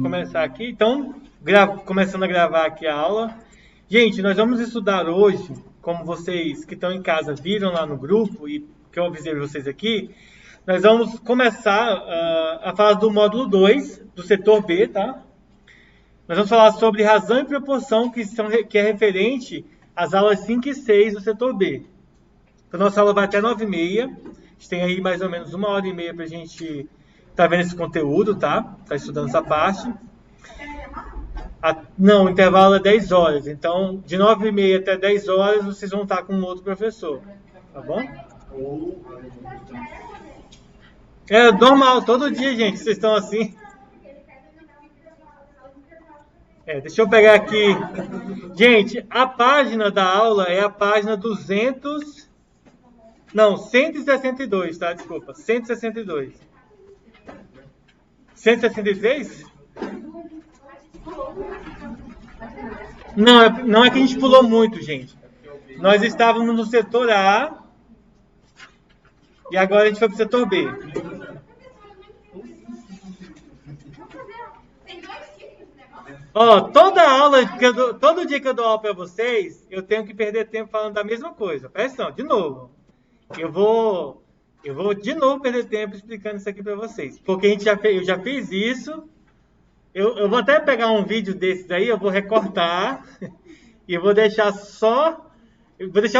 começar aqui. Então, começando a gravar aqui a aula. Gente, nós vamos estudar hoje, como vocês que estão em casa viram lá no grupo e que eu avisei vocês aqui, nós vamos começar a falar do módulo 2, do setor B, tá? Nós vamos falar sobre razão e proporção, que é referente às aulas 5 e 6 do setor B. Então, nossa aula vai até 9h30. A gente tem aí mais ou menos 1h30 para a gente estar vendo esse conteúdo, tá? Tá estudando essa parte. Não, o intervalo é 10 horas. Então, de 9h30 até 10 horas, vocês vão estar com outro professor. Tá bom? É normal, todo dia, gente. Vocês estão assim. Deixa eu pegar aqui. Gente, a página da aula é a página 162, tá? Desculpa, 162. 163? Não é que a gente pulou muito, gente. Nós estávamos no setor A e agora a gente foi para o setor B. Toda aula, todo dia que eu dou aula para vocês, eu tenho que perder tempo falando da mesma coisa. Presta atenção, de novo. Eu vou de novo perder tempo explicando isso aqui para vocês. Porque eu já fiz isso. Eu vou até pegar um vídeo desses aí, eu vou recortar e eu vou deixar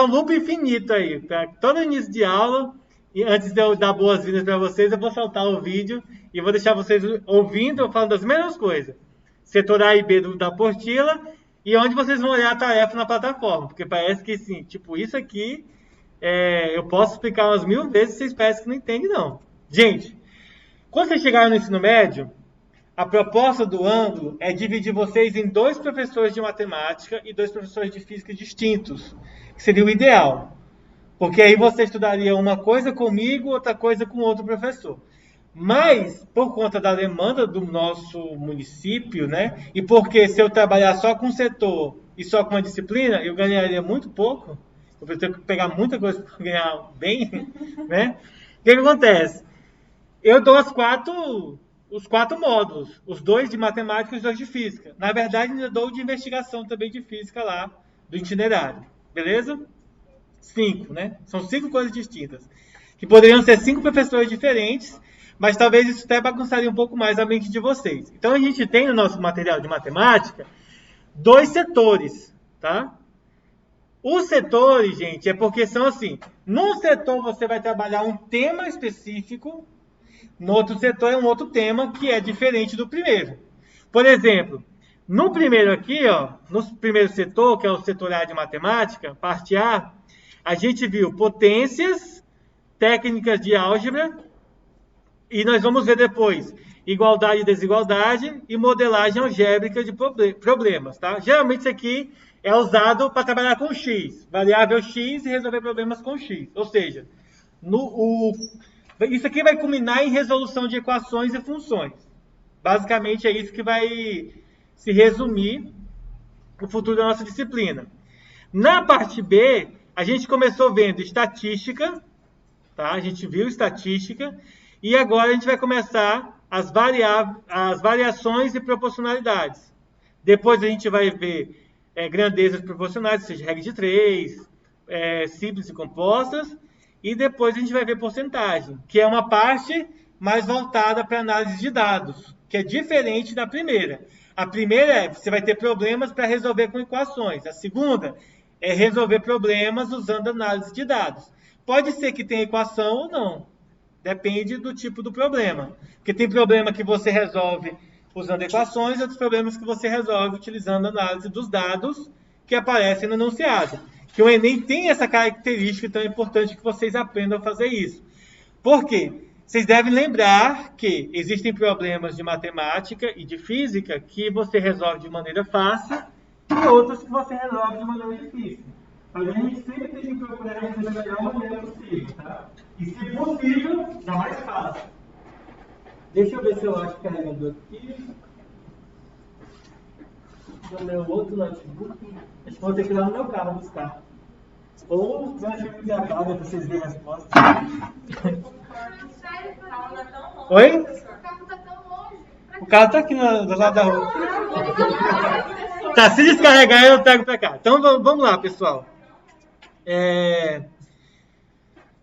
um loop infinito aí. Para todo início de aula, e antes de eu dar boas-vindas para vocês, eu vou soltar o vídeo e vou deixar vocês ouvindo, eu falando das mesmas coisas. Setor A e B da apostila, e onde vocês vão olhar a tarefa na plataforma. Porque parece que, sim, tipo, isso aqui, eu posso explicar umas 1000 vezes, vocês parecem que não entendem, não. Gente, quando vocês chegarem no ensino médio, a proposta do ângulo é dividir vocês em 2 professores de matemática e 2 professores de física distintos, que seria o ideal. Porque aí você estudaria uma coisa comigo, outra coisa com outro professor. Mas, por conta da demanda do nosso município, né? E porque se eu trabalhar só com um setor e só com uma disciplina, eu ganharia muito pouco. Eu vou ter que pegar muita coisa para ganhar bem, né? O que acontece? Eu dou os 4 módulos. Os 2 de matemática e os 2 de física. Na verdade, ainda dou de investigação também de física lá, do itinerário. Beleza? 5, né? São 5 coisas distintas. Que poderiam ser 5 professores diferentes, mas talvez isso até bagunçaria um pouco mais a mente de vocês. Então, a gente tem no nosso material de matemática 2 setores, tá? Os setores, gente, é porque são assim. Num setor você vai trabalhar um tema específico, no outro setor é um outro tema que é diferente do primeiro. Por exemplo, no primeiro aqui, no primeiro setor, que é o setor A de matemática, parte A, a gente viu potências, técnicas de álgebra, e nós vamos ver depois igualdade e desigualdade e modelagem algébrica de problemas, tá? Geralmente isso aqui é usado para trabalhar com X, variável X e resolver problemas com X. Ou seja, isso aqui vai culminar em resolução de equações e funções. Basicamente é isso que vai se resumir o futuro da nossa disciplina. Na parte B, a gente começou vendo estatística, tá? A gente viu estatística. E agora a gente vai começar as variações e proporcionalidades. Depois a gente vai ver grandezas proporcionais, ou seja, regra de 3, simples e compostas. E depois a gente vai ver porcentagem, que é uma parte mais voltada para análise de dados, que é diferente da primeira. A primeira você vai ter problemas para resolver com equações. A segunda é resolver problemas usando análise de dados. Pode ser que tenha equação ou não. Depende do tipo do problema. Porque tem problema que você resolve usando equações e outros problemas que você resolve utilizando a análise dos dados que aparecem no enunciado. Que o Enem tem essa característica, então é importante que vocês aprendam a fazer isso. Por quê? Vocês devem lembrar que existem problemas de matemática e de física que você resolve de maneira fácil e outros que você resolve de maneira difícil. Mas a gente sempre tem que procurar resolver da melhor maneira possível, tá? E se possível, da mais fácil. Deixa eu ver se eu acho carregador aqui. No meu outro notebook. Acho que vou ter que ir lá no meu carro buscar. Ou vai ser que acabe para vocês verem a resposta. Oi? O carro está tão longe. O carro tá aqui do lado da rua. Tá, se descarregar eu trago pra cá. Então vamos lá, pessoal.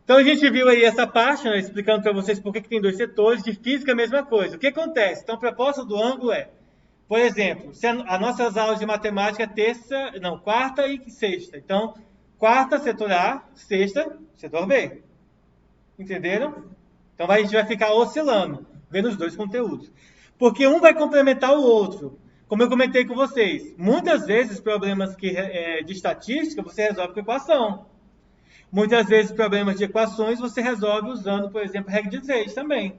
Então a gente viu aí essa parte, né, explicando para vocês por que tem dois setores. De física, a mesma coisa. O que acontece? Então a proposta do ângulo é, por exemplo, se as nossas aulas de matemática quarta e sexta. Então, quarta, setor A, sexta, setor B. Entenderam? Então a gente vai ficar oscilando, vendo os dois conteúdos. Porque um vai complementar o outro. Como eu comentei com vocês, muitas vezes problemas de estatística você resolve com equação. Muitas vezes problemas de equações você resolve usando, por exemplo, regra de 3 também.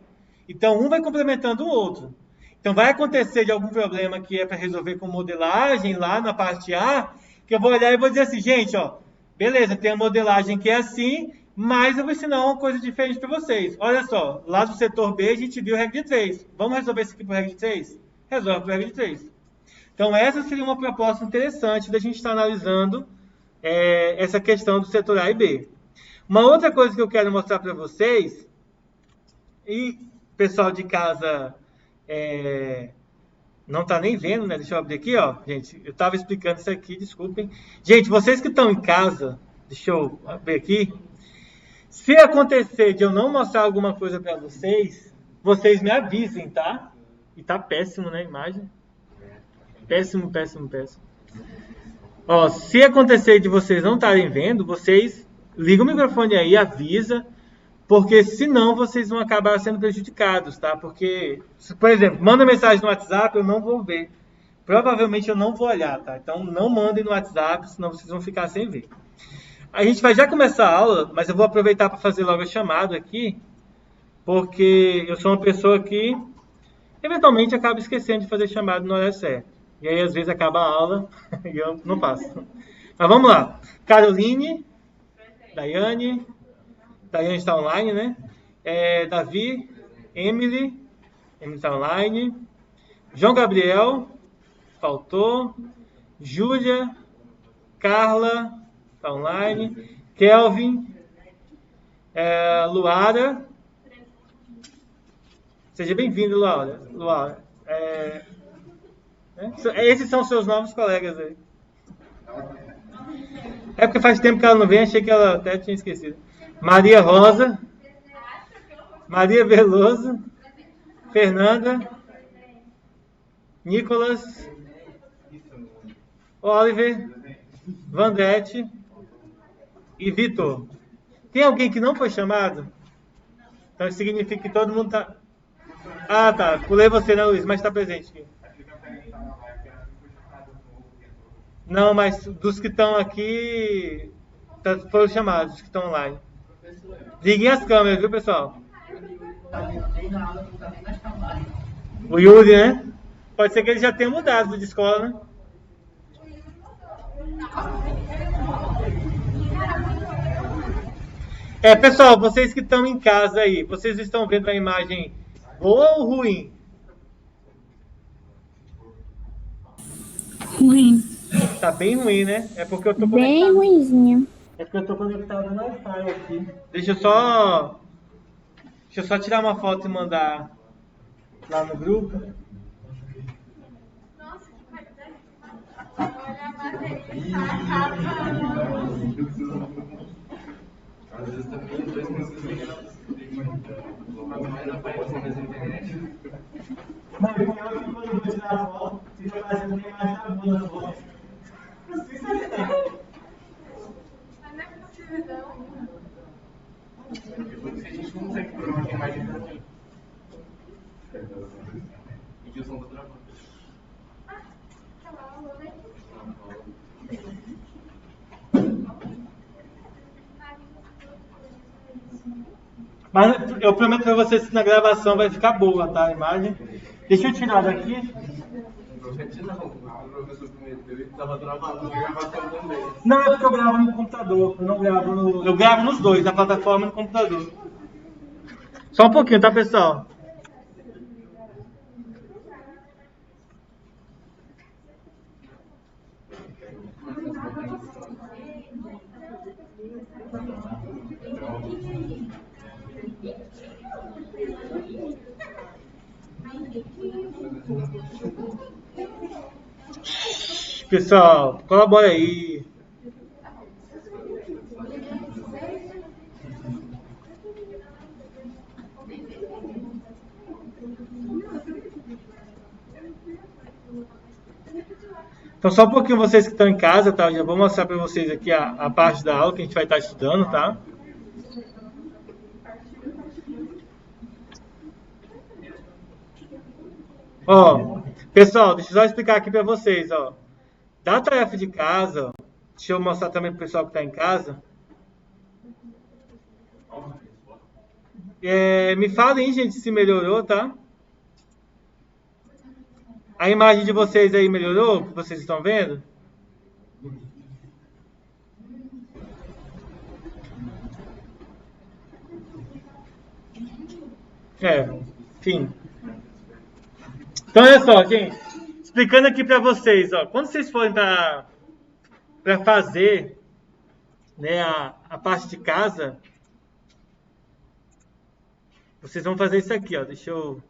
Então um vai complementando o outro. Então vai acontecer de algum problema que é para resolver com modelagem lá na parte A, que eu vou olhar e vou dizer assim, gente, ó, beleza, tem a modelagem que é assim, mas eu vou ensinar uma coisa diferente para vocês. Olha só, lá do setor B a gente viu regra de 3. Vamos resolver isso aqui por regra de 3? Resolve por regra de 3. Então essa seria uma proposta interessante da gente estar analisando essa questão do setor A e B. Uma outra coisa que eu quero mostrar para vocês, e pessoal de casa não está nem vendo, né? Deixa eu abrir aqui, ó. Gente, eu estava explicando isso aqui, desculpem. Gente, vocês que estão em casa, deixa eu abrir aqui. Se acontecer de eu não mostrar alguma coisa para vocês, vocês me avisem, tá? E tá péssimo, né, a imagem? Péssimo, péssimo, péssimo. Ó, se acontecer de vocês não estarem vendo, vocês ligam o microfone aí, avisa, porque senão vocês vão acabar sendo prejudicados, tá? Porque, por exemplo, manda mensagem no WhatsApp, eu não vou ver. Provavelmente eu não vou olhar, tá? Então não mandem no WhatsApp, senão vocês vão ficar sem ver. A gente vai já começar a aula, mas eu vou aproveitar para fazer logo a chamada aqui, porque eu sou uma pessoa que eventualmente acaba esquecendo de fazer chamada no horário certo. E aí às vezes acaba a aula e eu não faço. Mas vamos lá. Caroline, Daiane está online, né? Davi, Emily está online. João Gabriel, faltou. Júlia, Carla, está online. Kelvin, Luara. Seja bem-vindo, Luara. Esses são seus novos colegas aí. É porque faz tempo que ela não vem, achei que ela até tinha esquecido. Maria Rosa, Maria Veloso, Fernanda, Nicolas, Oliver, Vandete e Vitor. Tem alguém que não foi chamado? Então isso significa que todo mundo está... Ah, tá. Pulei você, né, Luiz? Mas está presente aqui. Não, mas dos que estão aqui, foram chamados, que estão online. Liguem as câmeras, viu, pessoal? O Yuri, né? Pode ser que ele já tenha mudado de escola, né? Pessoal, vocês que estão em casa aí, vocês estão vendo a imagem boa ou ruim? Ruim. Tá bem ruim, né? É porque eu tô conectado. Bem ruimzinho. É porque eu tô conectado no Wi-Fi aqui. Deixa eu só tirar uma foto e mandar lá no grupo. Nossa, que qualidade. Olha a bateria. Às vezes também, 2 músicas ligadas. Mais na página da internet. Mas eu quando eu vou tirar a foto, fica parecendo que tem mais da boa na foto. Não sei se é verdade. Mas não é possível, não. Depois que a gente não consegue programar a imagem pra mim. E o som tá travando. Ah, tá lá, né? Mas eu prometo pra vocês que na gravação vai ficar boa, tá? A imagem. Deixa eu tirar daqui. Não, é porque eu gravo no computador. Eu gravo nos dois, na plataforma e no computador. Só um pouquinho, tá, pessoal? Pessoal, colabora aí. Então, só um pouquinho vocês que estão em casa, tá? Eu já vou mostrar para vocês aqui a parte da aula que a gente vai estar estudando, tá? Ó, pessoal, deixa eu só explicar aqui para vocês, ó. Da tarefa de casa, ó, deixa eu mostrar também para o pessoal que está em casa. Me falem, gente, se melhorou, tá? A imagem de vocês aí melhorou, o que vocês estão vendo? Enfim. Então, olha só, gente. Explicando aqui para vocês, ó. Quando vocês forem para fazer, né, a parte de casa, vocês vão fazer isso aqui, ó. Deixa eu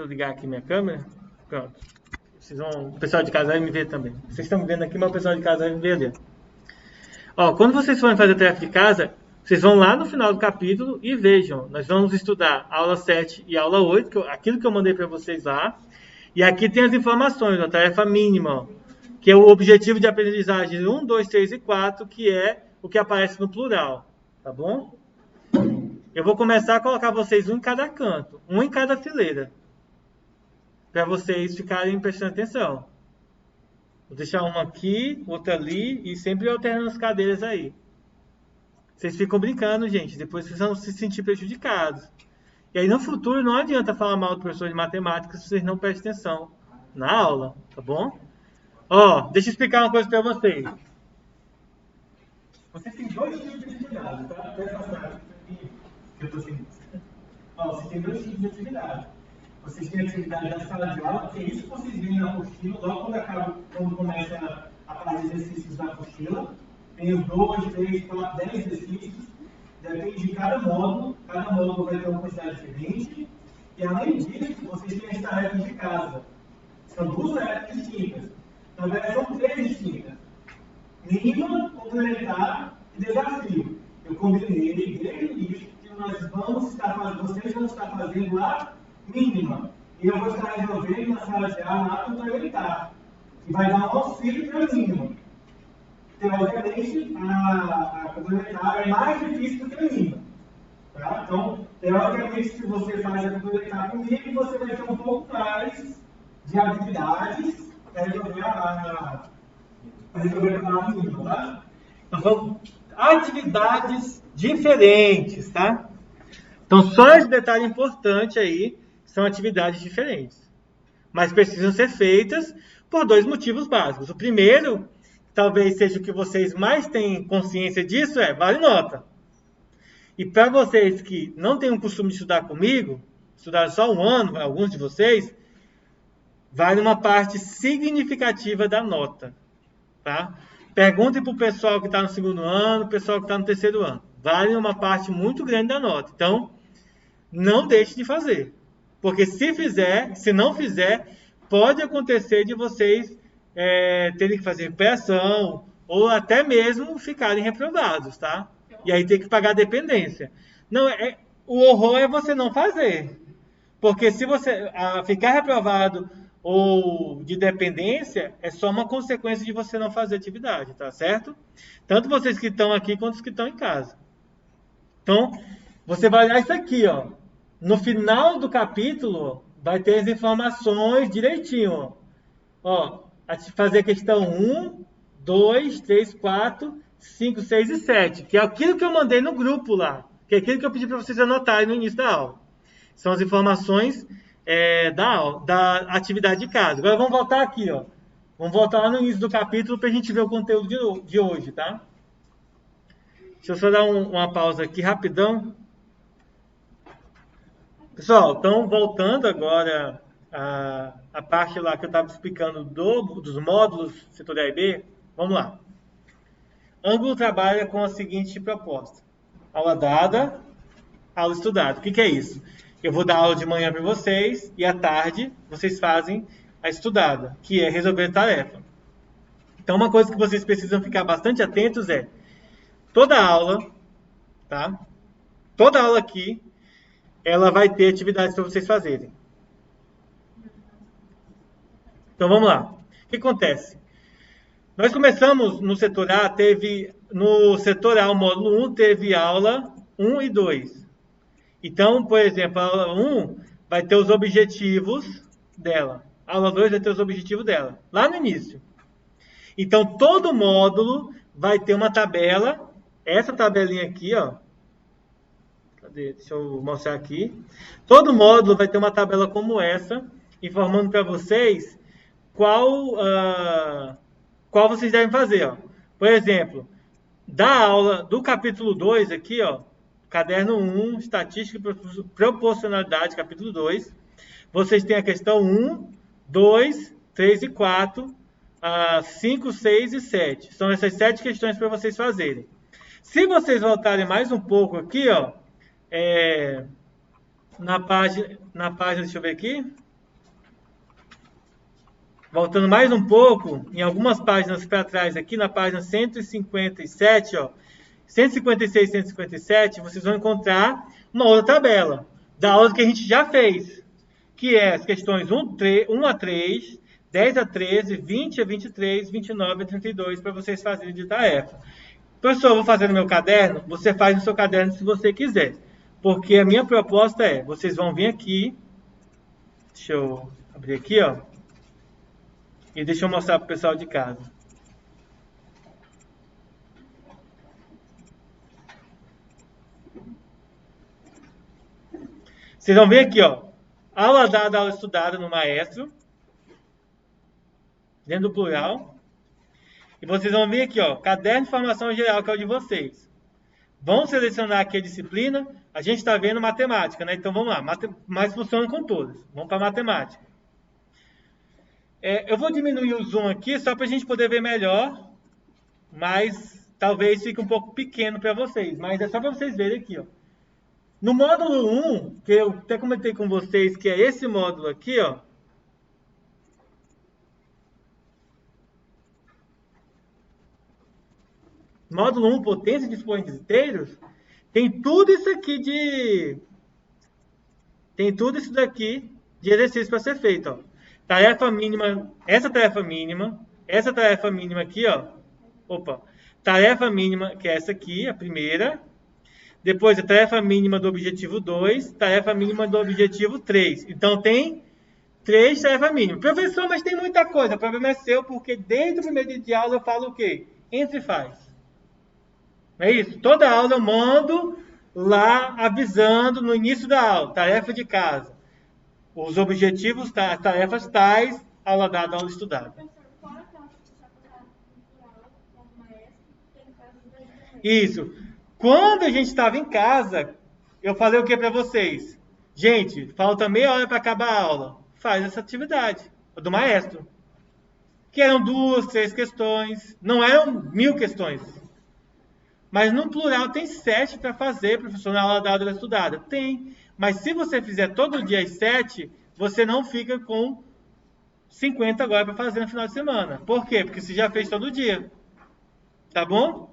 ligar aqui minha câmera. Pronto. O pessoal de casa vai me ver também. Vocês estão me vendo aqui, mas o pessoal de casa vai me ver ali. Ó, quando vocês forem fazer a tarefa de casa, vocês vão lá no final do capítulo e vejam. Nós vamos estudar a aula 7 e a aula 8, aquilo que eu mandei para vocês lá. E aqui tem as informações, a tarefa mínima, ó, que é o objetivo de aprendizagem 1, 2, 3 e 4, que é o que aparece no plural. Tá bom? Eu vou começar a colocar vocês um em cada canto, um em cada fileira, para vocês ficarem prestando atenção. Vou deixar uma aqui, outra ali e sempre alternando as cadeiras aí. Vocês ficam brincando, gente, depois vocês vão se sentir prejudicados. E aí no futuro não adianta falar mal do professor de matemática se vocês não prestem atenção na aula, tá bom? Ó, deixa eu explicar uma coisa para vocês. Vocês têm dois tipos de atividade, tá? Ó, vocês têm dois tipos de atividade. Vocês têm a atividade da sala de aula, que é isso que vocês veem na apostila, logo quando começa a parte de exercícios da apostila. Tem os 2, 3, 4, 10 exercícios. Depende de cada módulo vai ter uma quantidade diferente. E além disso, vocês têm as tarefas de casa. São duas tarefas distintas. Na verdade, são três distintas. Mínima, complementar e desafio. Eu combinei desde o início que vocês vão estar fazendo a mínima. E eu vou estar resolvendo na sala de aula a complementar. Que vai dar um auxílio para a mínima. Teoricamente, a complementar é mais difícil do que a mínima. Tá? Então, teoricamente, se você faz a complementar comigo, você vai ter um pouco mais de habilidades para resolver a mínima. Tá? Então, são atividades diferentes. Tá? Então, só esse detalhe importante aí, são atividades diferentes. Mas precisam ser feitas por dois motivos básicos. O primeiro, talvez seja o que vocês mais têm consciência disso, vale nota. E para vocês que não têm o costume de estudar comigo, estudaram só um ano, alguns de vocês, vale uma parte significativa da nota. Tá? Perguntem para o pessoal que está no segundo ano, o pessoal que está no terceiro ano. Vale uma parte muito grande da nota. Então, não deixe de fazer. Porque se não fizer, pode acontecer de vocês terem que fazer recuperação ou até mesmo ficarem reprovados, tá? E aí ter que pagar dependência. Não, o horror é você não fazer. Porque se você ficar reprovado ou de dependência, é só uma consequência de você não fazer atividade, tá certo? Tanto vocês que estão aqui quanto os que estão em casa. Então, você vai olhar isso aqui, ó. No final do capítulo, vai ter as informações direitinho, ó. Fazer a questão 1, 2, 3, 4, 5, 6 e 7, que é aquilo que eu mandei no grupo lá, que é aquilo que eu pedi para vocês anotarem no início da aula. São as informações da atividade de casa. Agora vamos voltar aqui, ó. Vamos voltar lá no início do capítulo para a gente ver o conteúdo de hoje, tá? Deixa eu só dar uma pausa aqui rapidão. Pessoal, então voltando agora a parte lá que eu estava explicando dos módulos setor A e B, vamos lá. Ângulo trabalha com a seguinte proposta. Aula dada, aula estudada. O que é isso? Eu vou dar aula de manhã para vocês e à tarde vocês fazem a estudada, que é resolver a tarefa. Então, uma coisa que vocês precisam ficar bastante atentos é toda aula, tá? Toda aula aqui, ela vai ter atividades para vocês fazerem. Então, vamos lá. O que acontece? Nós começamos no setor A, no setor A, o módulo 1, teve aula 1 e 2. Então, por exemplo, a aula 1 vai ter os objetivos dela. A aula 2 vai ter os objetivos dela, lá no início. Então, todo módulo vai ter uma tabela. Essa tabelinha aqui, ó. Cadê? Deixa eu mostrar aqui. Todo módulo vai ter uma tabela como essa, informando para vocês qual vocês devem fazer, ó. Por exemplo, da aula do capítulo 2 aqui, ó, caderno 1, estatística e proporcionalidade, capítulo 2, vocês têm a questão 1, 2, 3 e 4, 5, 6 e 7. São essas 7 questões para vocês fazerem. Se vocês voltarem mais um pouco aqui, ó, na página, deixa eu ver aqui. Voltando mais um pouco, em algumas páginas para trás, aqui na página 157, ó, 156 e 157, vocês vão encontrar uma outra tabela da aula que a gente já fez, que é as questões 1 a 3, 10 a 13, 20 a 23, 29 a 32, para vocês fazerem de tarefa. Professor, eu vou fazer no meu caderno? Você faz no seu caderno se você quiser. Porque a minha proposta é, vocês vão vir aqui, deixa eu abrir aqui, ó, e deixa eu mostrar para o pessoal de casa. Vocês vão ver aqui, ó, aula dada, aula estudada no Maestro, dentro do plural. E vocês vão ver aqui, ó, caderno de formação geral, que é o de vocês. Vão selecionar aqui a disciplina. A gente está vendo matemática, né? Então vamos lá, mas funciona com todas. Vamos para matemática. Eu vou diminuir o zoom aqui só para a gente poder ver melhor, mas talvez fique um pouco pequeno para vocês. Mas é só para vocês verem aqui, ó. No módulo 1, que eu até comentei com vocês, que é esse módulo aqui, ó. Módulo 1, potência de expoentes inteiros, tem tudo isso aqui tem tudo isso daqui de exercício para ser feito, ó. Tarefa mínima, essa tarefa mínima aqui, ó. Opa. Tarefa mínima, que é essa aqui, a primeira. Depois a tarefa mínima do objetivo 2, tarefa mínima do objetivo 3. Então tem 3 tarefas mínimas. Professor, mas tem muita coisa. O problema é seu, porque desde o primeiro dia de aula eu falo o quê? Entre e faz. Não é isso? Toda aula eu mando lá avisando no início da aula, tarefa de casa. Os objetivos, tarefas tais, aula dada, aula estudada. Isso. Quando a gente estava em casa, eu falei o que para vocês? Gente, falta meia hora para acabar a aula. Faz essa atividade, do maestro. Que eram 2, 3 questões. Não eram 1000 questões. Mas no plural tem 7 para fazer, professor, na aula dada, aula estudada. Tem. Mas se você fizer todo dia as 7, você não fica com 50 agora para fazer no final de semana. Por quê? Porque você já fez todo dia. Tá bom?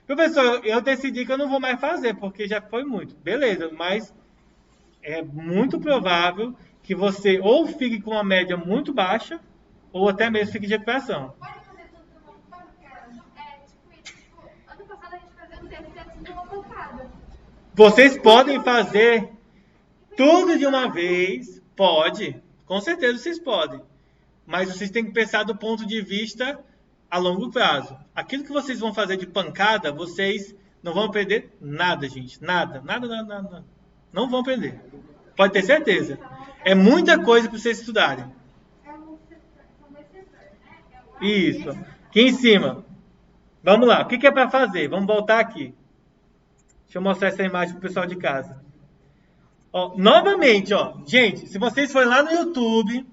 Professor, eu decidi que eu não vou mais fazer, porque já foi muito. Beleza, mas é muito provável que você ou fique com uma média muito baixa, ou até mesmo fique de recuperação. Pode fazer tudo de uma pancada. Ano passado a gente fazia um TCC de uma pancada. Vocês podem fazer tudo de uma vez? Pode. Com certeza vocês podem. Mas vocês têm que pensar do ponto de vista a longo prazo. Aquilo que vocês vão fazer de pancada, vocês não vão aprender nada, gente. Nada. Não vão aprender. Pode ter certeza. É muita coisa para vocês estudarem. Isso. Aqui em cima. Vamos lá. O que é para fazer? Vamos voltar aqui. Deixa eu mostrar essa imagem para o pessoal de casa. Ó, novamente, ó. Gente, se vocês forem lá no YouTube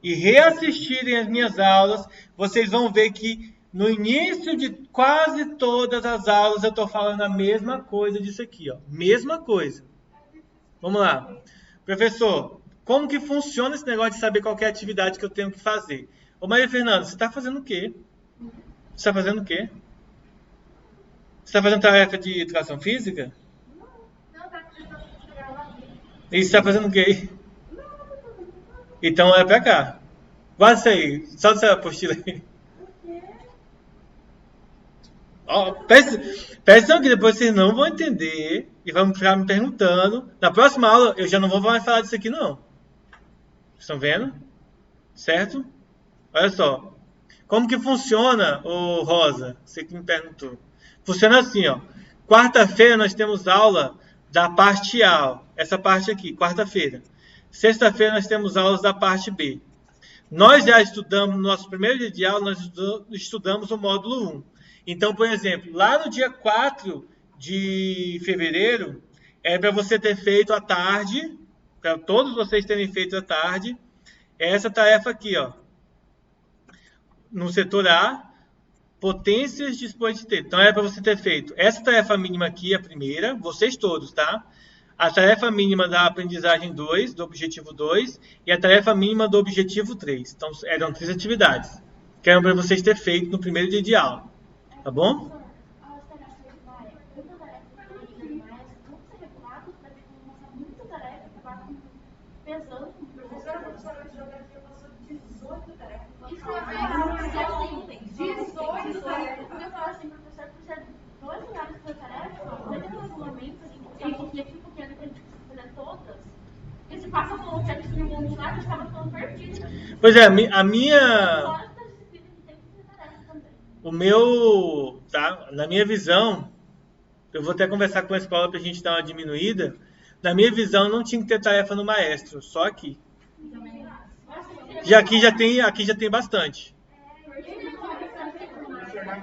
e reassistirem as minhas aulas, vocês vão ver que no início de quase todas as aulas eu estou falando a mesma coisa disso aqui, ó. Mesma coisa. Vamos lá. professor, como que funciona esse negócio de saber qual que é a atividade que eu tenho que fazer? Ô Maria Fernanda, você está fazendo o quê? Você está fazendo o quê? Você está fazendo tarefa de educação física? E você está fazendo o quê? Então olha pra cá. Guarda isso aí. Solta essa apostila aí. Ó, presta atenção que depois vocês não vão entender e vão ficar me perguntando. Na próxima aula eu já não vou mais falar disso aqui não. Estão vendo? Certo? Olha só. Como que funciona, ô Rosa? Você que me perguntou. Funciona assim, ó. Quarta-feira nós temos aula da parte A, ó. Essa parte aqui, quarta-feira. Sexta-feira nós temos aulas da parte B. Nós já estudamos, no nosso primeiro dia de aula, nós estudamos o módulo 1. Então, por exemplo, lá no dia 4 de fevereiro, é para você ter feito à tarde, para todos vocês terem feito à tarde, essa tarefa aqui, ó. No setor A, potências de expoente T. Então, é para você ter feito essa tarefa mínima aqui, a primeira, vocês todos, tá? A tarefa mínima da aprendizagem 2, do objetivo 2, e a tarefa mínima do objetivo 3. Então, eram 3 atividades que eram para vocês ter feito no primeiro dia de aula. Tá bom? Pois é, a minha... O meu... Tá? Na minha visão, eu vou até conversar com a escola pra gente dar uma diminuída. Na minha visão, não tinha que ter tarefa no maestro, só aqui. Aqui já tem bastante.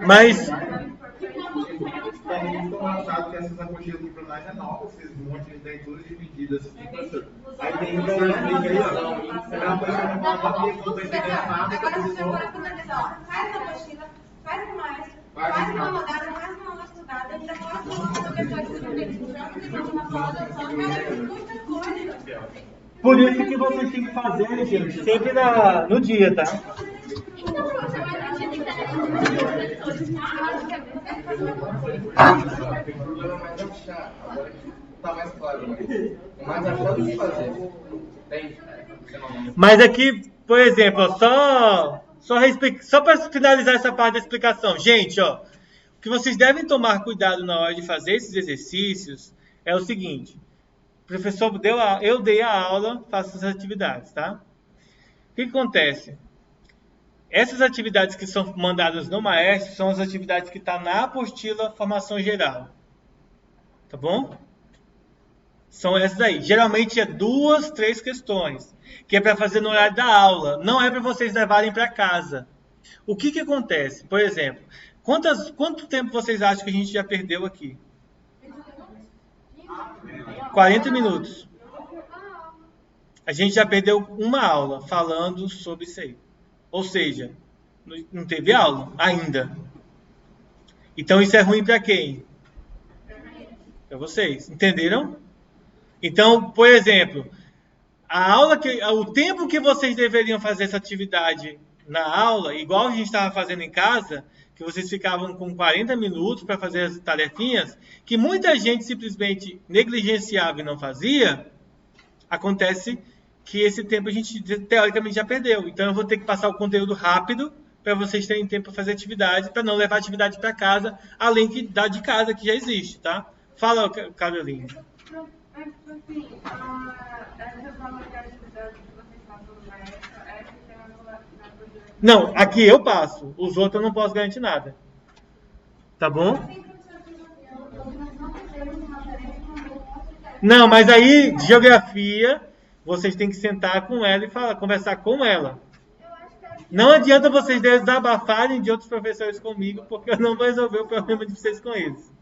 Mas... que essas apostilas aqui para nós é nova, esses montes de leituras divididas assim, professor. Aí tem que ser explicação. É uma coisa que eu não falo para mim, que eu não estou entendendo nada. Agora você bora finalizar. Faz a apostila, faz o maestro, faz uma rodada, faz uma aula estudada, ainda faz uma aula depois do livro, já que depois uma pós-ação, muita coisa. Por isso que vocês têm que fazer, gente, sempre no dia, tá? Tá mais claro, mas achando que fazer. Mas aqui, por exemplo, ó, só para finalizar essa parte da explicação, gente, ó, o que vocês devem tomar cuidado na hora de fazer esses exercícios é o seguinte: o professor eu dei a aula, faço essas atividades, tá? O que acontece? Essas atividades que são mandadas no maestro são as atividades que estão na apostila Formação Geral. Tá bom? São essas aí. Geralmente é 2, 3 questões, que é para fazer no horário da aula. Não é para vocês levarem para casa. O que acontece? Por exemplo, quanto tempo vocês acham que a gente já perdeu aqui? 40 minutos. A gente já perdeu uma aula falando sobre isso aí. Ou seja, não teve aula ainda. Então isso é ruim para quem? Para vocês. Entenderam? Então, por exemplo, o tempo que vocês deveriam fazer essa atividade na aula, igual a gente estava fazendo em casa, que vocês ficavam com 40 minutos para fazer as tarefinhas, que muita gente simplesmente negligenciava e não fazia, acontece que esse tempo a gente teoricamente já perdeu. Então eu vou ter que passar o conteúdo rápido para vocês terem tempo para fazer atividade, para não levar atividade para casa, além que da de casa que já existe, tá? Fala, Carolina. Não, aqui eu passo. Os outros eu não posso garantir nada. Tá bom? Não, mas aí, geografia, vocês têm que sentar com ela e conversar com ela. Não adianta vocês desabafarem de outros professores comigo, porque eu não vou resolver o problema de vocês com eles.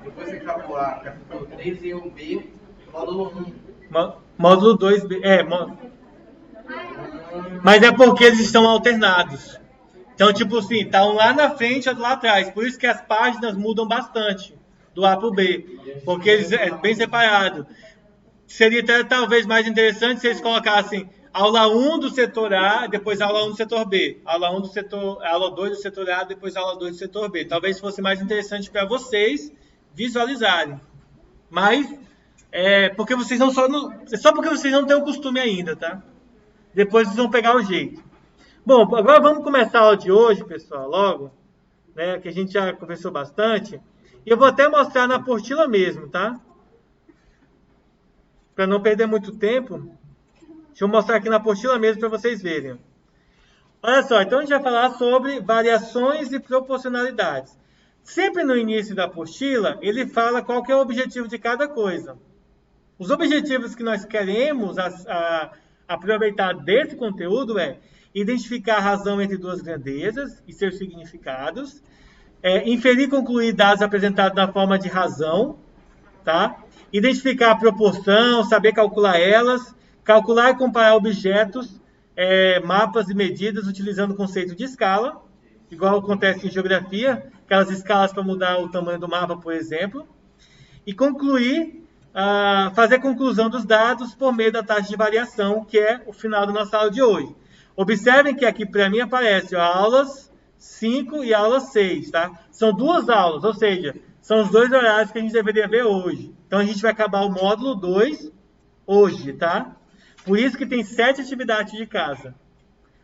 Depois você calcular capítulo 3 e o B, módulo 1. Módulo 2B. Mas é porque eles estão alternados. Então, tipo assim, tá um lá na frente e outro lá atrás. Por isso que as páginas mudam bastante do A para o B. Porque eles é bem separado. Seria até, talvez mais interessante se eles colocassem aula 1 do setor A, depois aula 1 do setor B. Aula 2 do setor A, depois aula 2 do setor B. Talvez fosse mais interessante para vocês visualizarem. Mas porque vocês não só porque vocês não têm o costume ainda, tá? Depois vocês vão pegar o jeito. Bom, agora vamos começar a aula de hoje, pessoal, logo, né? Que a gente já conversou bastante. E eu vou até mostrar na apostila mesmo, tá? Para não perder muito tempo. Deixa eu mostrar aqui na apostila mesmo para vocês verem. Olha só, então a gente vai falar sobre variações e proporcionalidades. Sempre no início da apostila, ele fala qual que é o objetivo de cada coisa. Os objetivos que nós queremos aproveitar desse conteúdo é identificar a razão entre duas grandezas e seus significados, inferir e concluir dados apresentados na forma de razão, tá? Identificar a proporção, saber calcular elas, calcular e comparar objetos, mapas e medidas utilizando o conceito de escala, igual acontece em geografia, aquelas escalas para mudar o tamanho do mapa, por exemplo, e concluir, fazer a conclusão dos dados por meio da taxa de variação, que é o final da nossa aula de hoje. Observem que aqui para mim aparece aulas 5 e aula 6, tá? São duas aulas, ou seja, são os dois horários que a gente deveria ver hoje. Então a gente vai acabar o módulo 2 hoje, tá? Por isso que tem 7 atividades de casa.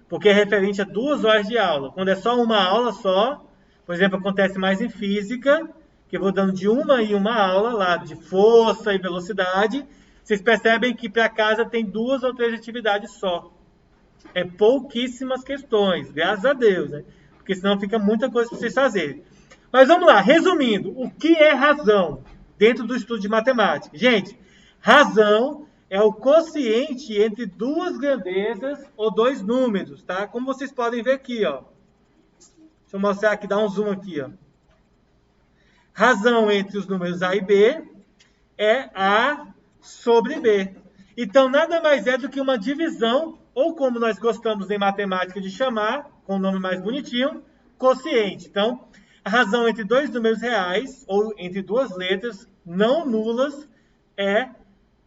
Porque é referente a 2 horas de aula. Quando é só uma aula só, por exemplo, acontece mais em física, que eu vou dando de uma em uma aula lá, de força e velocidade. Vocês percebem que para casa tem 2 ou 3 atividades só. É pouquíssimas questões, graças a Deus, né? Porque senão fica muita coisa para vocês fazerem. Mas vamos lá, resumindo, o que é razão dentro do estudo de matemática? Gente, razão é o quociente entre duas grandezas ou dois números, tá? Como vocês podem ver aqui, ó. Deixa eu mostrar aqui, dar um zoom aqui, ó. Razão entre os números A e B é A sobre B. Então, nada mais é do que uma divisão, ou como nós gostamos em matemática de chamar, com o nome mais bonitinho, quociente. Então, a razão entre dois números reais, ou entre duas letras não nulas, é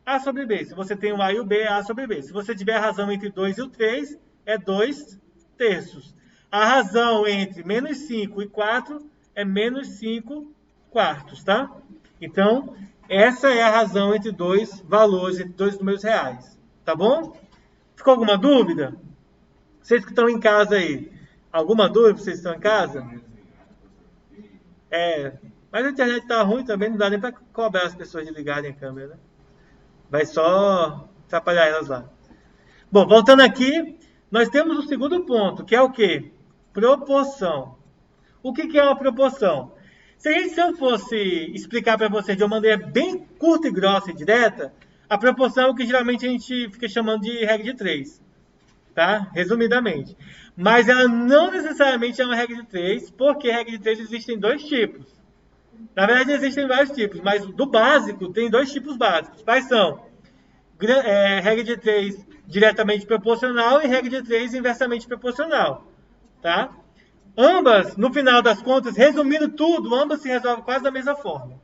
A sobre B. Se você tem o A e o B, é A sobre B. Se você tiver a razão entre 2 e o 3, é 2 terços. A razão entre menos 5 e 4 é menos 5 quartos, tá? Então, essa é a razão entre dois valores, entre dois números reais. Tá bom? Ficou alguma dúvida? Vocês que estão em casa aí, alguma dúvida? Vocês estão em casa? Mas a internet tá ruim também, não dá nem para cobrar as pessoas de ligarem a câmera, né? Vai só atrapalhar elas lá. Bom, voltando aqui, nós temos o segundo ponto, que é o quê? Proporção. O que é uma proporção? Se eu fosse explicar para vocês de uma maneira bem curta e grossa e direta, a proporção é o que geralmente a gente fica chamando de regra de 3. Tá? Resumidamente. Mas ela não necessariamente é uma regra de 3, porque regra de 3 existem 2 tipos. Na verdade, existem vários tipos, mas do básico tem 2 tipos básicos. Quais são? Regra de 3 diretamente proporcional e regra de 3 inversamente proporcional. Tá? Ambas, no final das contas, resumindo tudo, ambas se resolvem quase da mesma forma.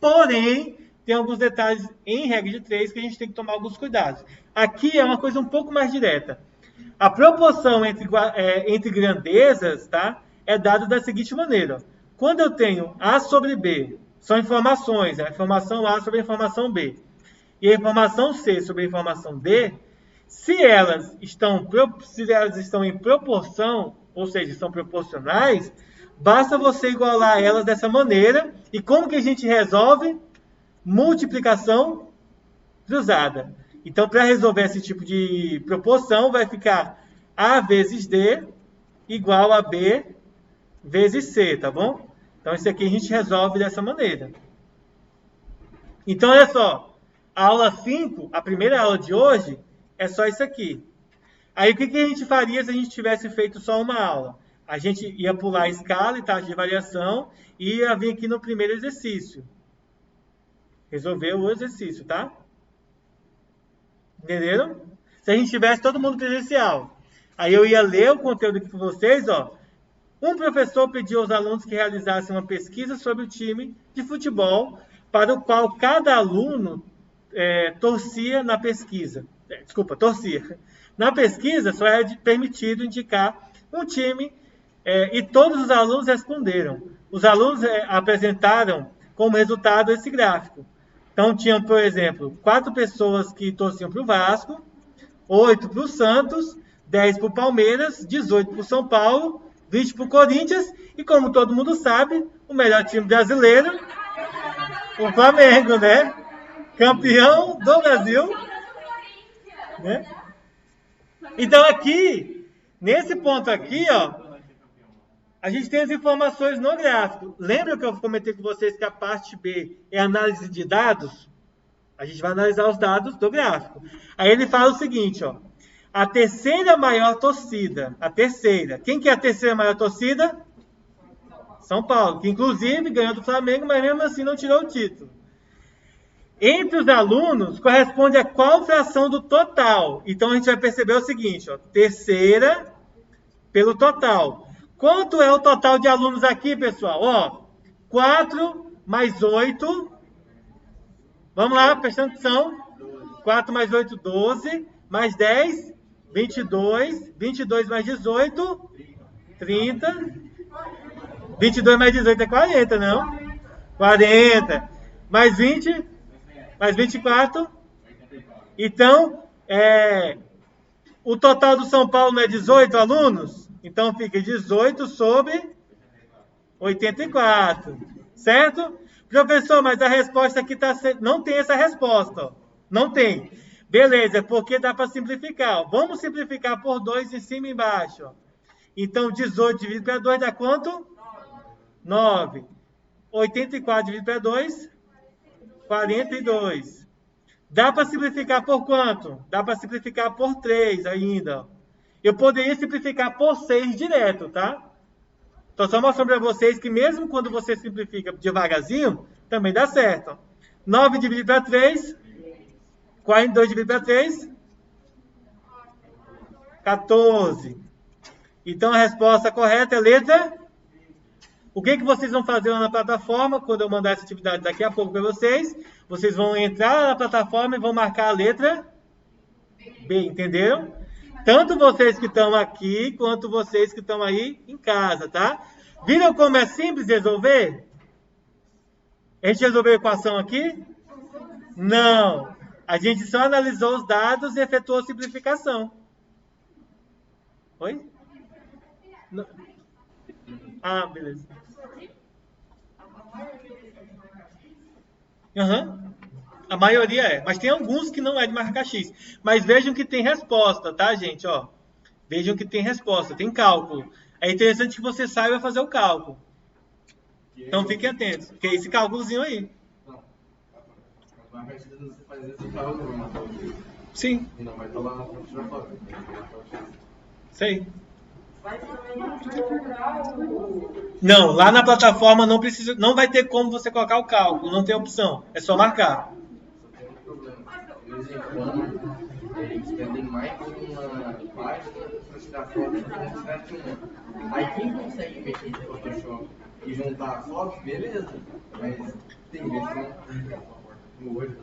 Porém, tem alguns detalhes em regra de 3 que a gente tem que tomar alguns cuidados. Aqui é uma coisa um pouco mais direta. A proporção entre grandezas, tá, é dada da seguinte maneira. Quando eu tenho A sobre B, são informações, a informação A sobre a informação B, e a informação C sobre a informação D, se elas estão em proporção, ou seja, são proporcionais, basta você igualar elas dessa maneira. E como que a gente resolve? Multiplicação cruzada. Então, para resolver esse tipo de proporção, vai ficar A vezes D igual a B vezes C, tá bom? Então, isso aqui a gente resolve dessa maneira. Então, olha só. A aula 5, a primeira aula de hoje, é só isso aqui. Aí, o que a gente faria se a gente tivesse feito só uma aula? A gente ia pular a escala e taxa de variação e ia vir aqui no primeiro exercício. Resolver o exercício, tá? Entenderam? Se a gente tivesse todo mundo presencial. Aí eu ia ler o conteúdo aqui para vocês, ó. Um professor pediu aos alunos que realizassem uma pesquisa sobre o time de futebol para o qual cada aluno torcia na pesquisa. Torcia. Na pesquisa, só era permitido indicar um time e todos os alunos responderam. Os alunos apresentaram como resultado esse gráfico. Então, tinham, por exemplo, 4 pessoas que torciam para o Vasco, 8 para o Santos, 10 para o Palmeiras, 18 para o São Paulo, 20 para o Corinthians e, como todo mundo sabe, o melhor time brasileiro, o Flamengo, né? Campeão do Brasil. Né? Então, aqui, nesse ponto aqui, ó, a gente tem as informações no gráfico. Lembra que eu comentei com vocês que a parte B é análise de dados? A gente vai analisar os dados do gráfico. Aí ele fala o seguinte, ó. A terceira maior torcida. A terceira. Quem que é a terceira maior torcida? São Paulo. Que inclusive ganhou do Flamengo, mas mesmo assim não tirou o título. Entre os alunos, corresponde a qual fração do total? Então a gente vai perceber o seguinte, ó. Terceira pelo total. Quanto é o total de alunos aqui, pessoal? Ó, 4 mais 8. Vamos lá, prestando atenção. 4 mais 8, 12. Mais 10, 22. 22 mais 18, 30. 22 mais 18 é 40, não? 40. Mais 20, mais 24. Então, o total do São Paulo não é 18 alunos? Então fica 18 sobre 84, certo? Professor, mas a resposta aqui não tem essa resposta, ó. Não tem. Beleza, porque dá para simplificar. Ó. Vamos simplificar por 2 em cima e embaixo. Ó. Então 18 dividido para 2 dá quanto? 9. 84 dividido para 2? 42. Dá para simplificar por quanto? Dá para simplificar por 3 ainda, ó. Eu poderia simplificar por 6 direto, tá? Estou só mostrando para vocês que mesmo quando você simplifica devagarzinho, também dá certo. 9 dividido para 3, 42 dividido para 3, 14. Então a resposta correta é letra. O que vocês vão fazer lá na plataforma, quando eu mandar essa atividade daqui a pouco para vocês? Vocês vão entrar na plataforma e vão marcar a letra B, entenderam? Tanto vocês que estão aqui, quanto vocês que estão aí em casa, tá? Viram como é simples resolver? A gente resolveu a equação aqui? Não. A gente só analisou os dados e efetuou a simplificação. Oi? Não. Ah, beleza. Uhum. A maioria é, mas tem alguns que não é de marcar X. Mas vejam que tem resposta, tá, gente? Ó, vejam que tem resposta, tem cálculo. É interessante que você saiba fazer o cálculo. Então fiquem atentos, que é esse cálculozinho aí. Sim. Sei. Não, lá na plataforma não precisa, não vai ter como você colocar o cálculo, não tem opção, é só marcar. Eles pedem mais uma página para tirar foto da necessidade de uma. Aí quem consegue mexer no Photoshop e juntar as fotos, beleza. Mas tem vezes que no Word.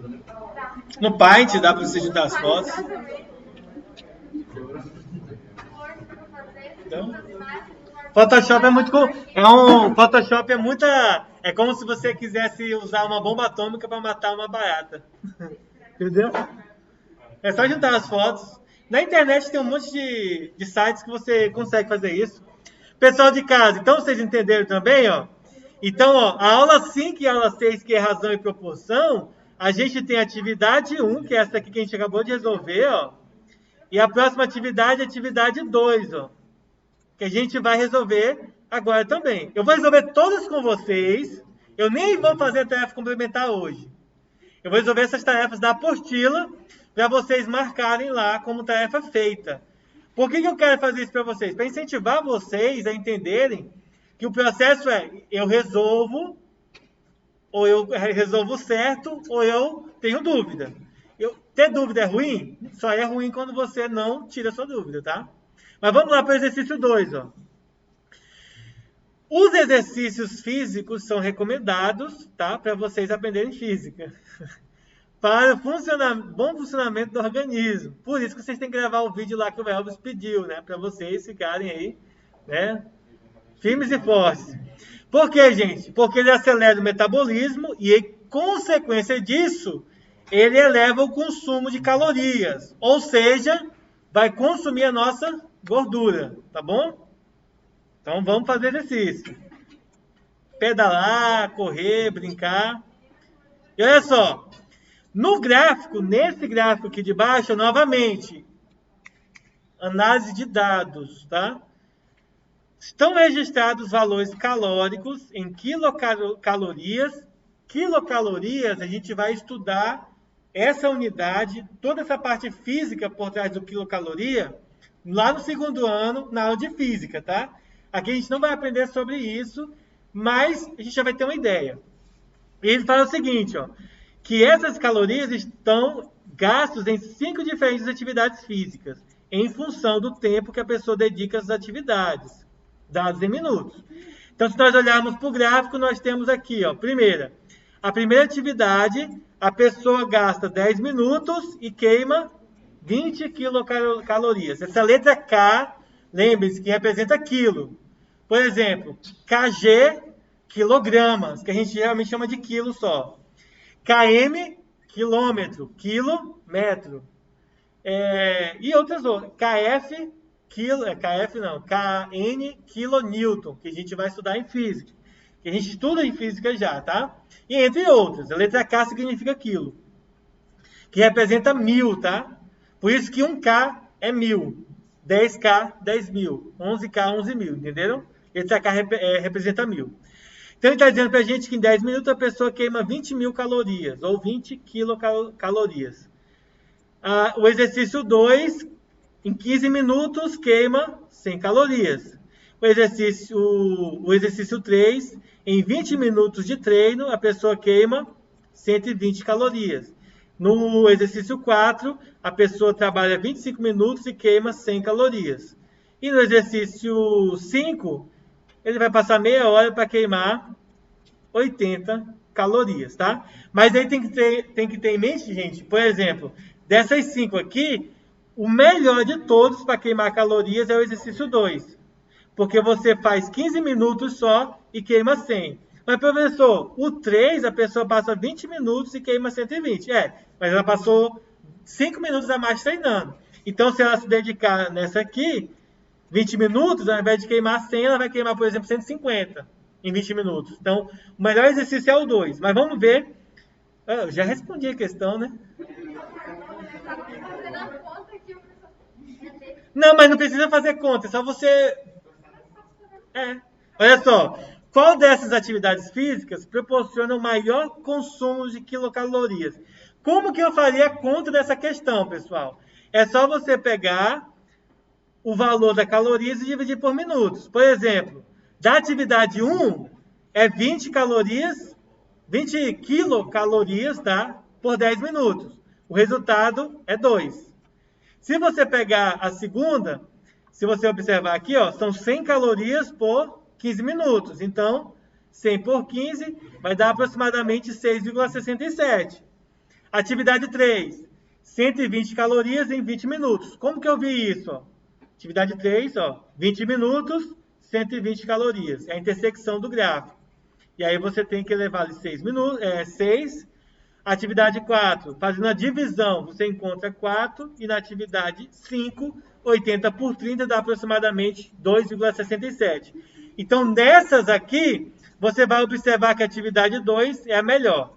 No Paint dá para você juntar as fotos. Então, Photoshop é muito Photoshop é muita, é como se você quisesse usar uma bomba atômica para matar uma barata. Entendeu? É só juntar as fotos. Na internet tem um monte de sites que você consegue fazer isso. Pessoal de casa, então vocês entenderam também, ó? Então, ó, a aula 5 e a aula 6, que é razão e proporção, a gente tem a atividade 1, que é essa aqui que a gente acabou de resolver, ó. E a próxima atividade é a atividade 2, ó. Que a gente vai resolver agora também. Eu vou resolver todas com vocês. Eu nem vou fazer a tarefa complementar hoje. Eu vou resolver essas tarefas da apostila para vocês marcarem lá como tarefa feita. Por que eu quero fazer isso para vocês? Para incentivar vocês a entenderem que o processo é eu resolvo, ou eu resolvo certo, ou eu tenho dúvida. Ter dúvida é ruim? Só é ruim quando você não tira a sua dúvida, tá? Mas vamos lá para o exercício 2, ó. Os exercícios físicos são recomendados, tá? Para vocês aprenderem física. Para o bom funcionamento do organismo. Por isso que vocês têm que gravar o vídeo lá que o Elvis pediu, né? Para vocês ficarem aí, né? Firmes e fortes. Por quê, gente? Porque ele acelera o metabolismo e, em consequência disso, ele eleva o consumo de calorias. Ou seja, vai consumir a nossa gordura, tá bom? Então vamos fazer exercício. Pedalar, correr, brincar. E olha só, no gráfico, nesse gráfico aqui de baixo, novamente, análise de dados, tá? Estão registrados valores calóricos em quilocalorias. Quilocalorias, a gente vai estudar essa unidade, toda essa parte física por trás do quilocaloria, lá no segundo ano, na aula de física, tá? Aqui a gente não vai aprender sobre isso, mas a gente já vai ter uma ideia. E ele fala o seguinte, ó, que essas calorias estão gastos em 5 diferentes atividades físicas, em função do tempo que a pessoa dedica às atividades, dados em minutos. Então, se nós olharmos para o gráfico, nós temos aqui, ó, a primeira atividade, a pessoa gasta 10 minutos e queima 20 quilocalorias. Essa letra K, lembre-se que representa quilo. Por exemplo, kg, quilogramas, que a gente geralmente chama de quilo só. km, quilômetro, quilo, metro. E outras. kf, kn, quilonewton, que a gente vai estudar em física. Que a gente estuda em física já, tá? E entre outras. A letra K significa quilo. Que representa 1000, tá? Por isso que 1K é 1000. 10K, 10.000. 11K, 11.000, entenderam? Letra K representa 1000. Então, ele está dizendo para a gente que em 10 minutos a pessoa queima 20.000 calorias, ou 20 quilocalorias. O exercício 2, em 15 minutos, queima 100 calorias. O exercício 3, em 20 minutos de treino, a pessoa queima 120 calorias. No exercício 4, a pessoa trabalha 25 minutos e queima 100 calorias. E no exercício 5, ele vai passar meia hora para queimar 80 calorias, tá? Mas aí tem que ter em mente, gente, por exemplo, dessas 5 aqui, o melhor de todos para queimar calorias é o exercício 2. Porque você faz 15 minutos só e queima 100. Mas, professor, o 3, a pessoa passa 20 minutos e queima 120. Mas ela passou 5 minutos a mais treinando. Então, se ela se dedicar nessa aqui, 20 minutos, ao invés de queimar 100, ela vai queimar, por exemplo, 150 em 20 minutos. Então, o melhor exercício é o 2. Mas vamos ver. Eu já respondi a questão, né? Não, mas não precisa fazer conta. É só você... Olha só. Qual dessas atividades físicas proporciona o maior consumo de quilocalorias? Como que eu faria a conta dessa questão, pessoal? É só você pegar o valor da calorias e dividir por minutos. Por exemplo, da atividade 1 é 20 quilocalorias, tá? Por 10 minutos. O resultado é 2. Se você pegar a segunda, se você observar aqui, ó, são 100 calorias por 15 minutos. Então, 100 por 15 vai dar aproximadamente 6,67. Atividade 3, 120 calorias em 20 minutos. Como que eu vi isso? Ó? Atividade 3, ó, 20 minutos, 120 calorias. É a intersecção do gráfico. E aí você tem que levar 6 minutos, 6. Atividade 4, fazendo a divisão, você encontra 4. E na atividade 5, 80 por 30 dá aproximadamente 2,67. Então, dessas aqui, você vai observar que a atividade 2 é a melhor.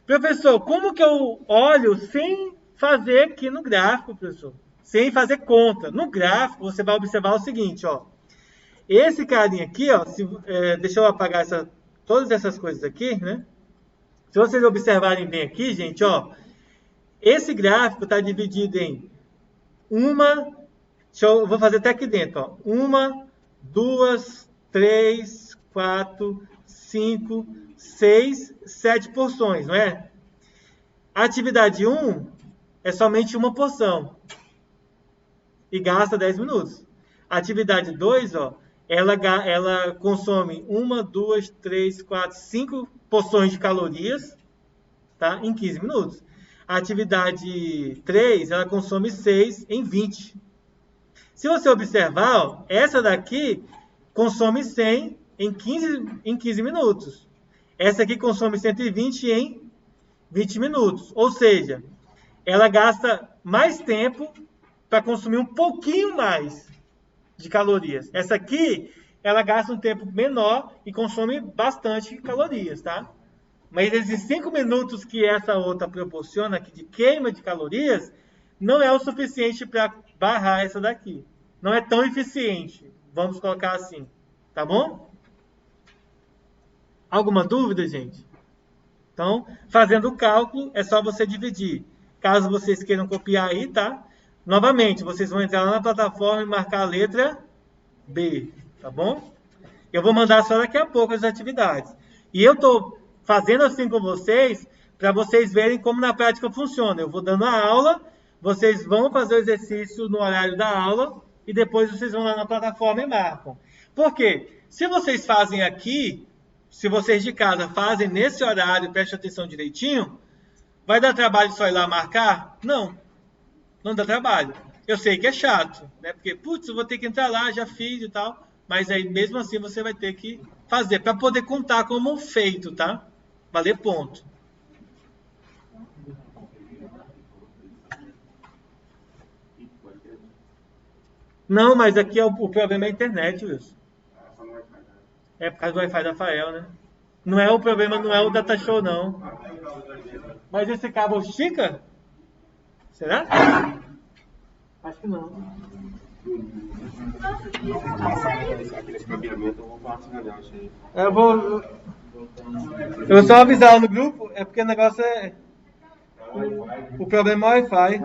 Professor, como que eu olho sem fazer aqui no gráfico, professor? Sem fazer conta. No gráfico, você vai observar o seguinte, ó. Esse carinha aqui, ó, deixa eu apagar todas essas coisas aqui, né? Se vocês observarem bem aqui, gente, ó, esse gráfico está dividido em eu vou fazer até aqui dentro, ó. 1, 2, 3, 4, 5, 6, 7 porções, não é? A atividade 1 é somente uma porção e gasta 10 minutos. A atividade 2, ó, ela consome 1, 2, 3, 4, 5 porções de calorias, tá? Em 15 minutos. A atividade 3, ela consome 6 em 20. Se você observar, ó, essa daqui consome 100 em 15 minutos. Essa aqui consome 120 em 20 minutos. Ou seja, ela gasta mais tempo para consumir um pouquinho mais de calorias. Essa aqui, ela gasta um tempo menor e consome bastante calorias, tá? Mas esses 5 minutos que essa outra proporciona aqui de queima de calorias, não é o suficiente para barrar essa daqui. Não é tão eficiente, vamos colocar assim, tá bom? Alguma dúvida, gente? Então, fazendo o cálculo, é só você dividir. Caso vocês queiram copiar aí, tá? Novamente, vocês vão entrar lá na plataforma e marcar a letra B, tá bom? Eu vou mandar só daqui a pouco as atividades. E eu tô fazendo assim com vocês, para vocês verem como na prática funciona. Eu vou dando a aula, vocês vão fazer o exercício no horário da aula, e depois vocês vão lá na plataforma e marcam. Por quê? Se vocês fazem aqui, se vocês de casa fazem nesse horário, preste atenção direitinho, vai dar trabalho só ir lá marcar? Não, não dá trabalho. Eu sei que é chato, né? Porque, putz, eu vou ter que entrar lá, já fiz e tal, mas aí mesmo assim você vai ter que fazer, para poder contar como feito, tá? Valer ponto. Não, mas aqui o problema é a internet, Wilson. É por causa do Wi-Fi da Fael, né? Não é o problema, não é o datashow, não. Mas esse cabo estica? Será? Acho que não. Aqueles cabeamentos eu vou partilhar isso aí. Eu vou só avisar no grupo, é porque o negócio é... O problema é o Wi-Fi.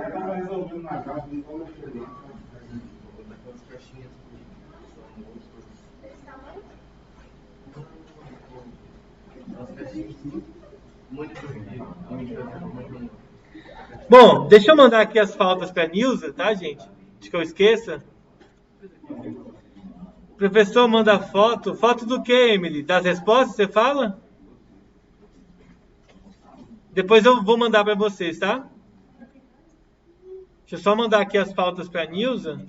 Bom, deixa eu mandar aqui as faltas para a Nilza, tá, gente? Antes que eu esqueça. O professor manda foto. Foto do que, Emily? Das respostas, você fala? Depois eu vou mandar para vocês, tá? Deixa eu só mandar aqui as pautas para a Nilza.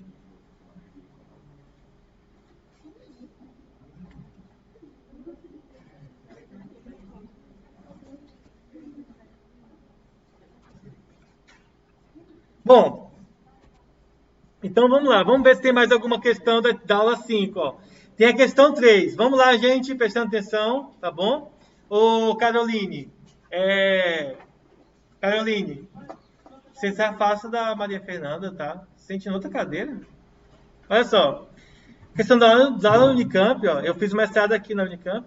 Bom, então vamos lá. Vamos ver se tem mais alguma questão da aula 5. Ó. Tem a questão 3. Vamos lá, gente, prestando atenção, tá bom? Ô, Caroline, Caroline, você se afasta da Maria Fernanda, tá? Sente em outra cadeira. Olha só. Questão da aula Unicamp, ó. Eu fiz uma mestrado aqui na Unicamp.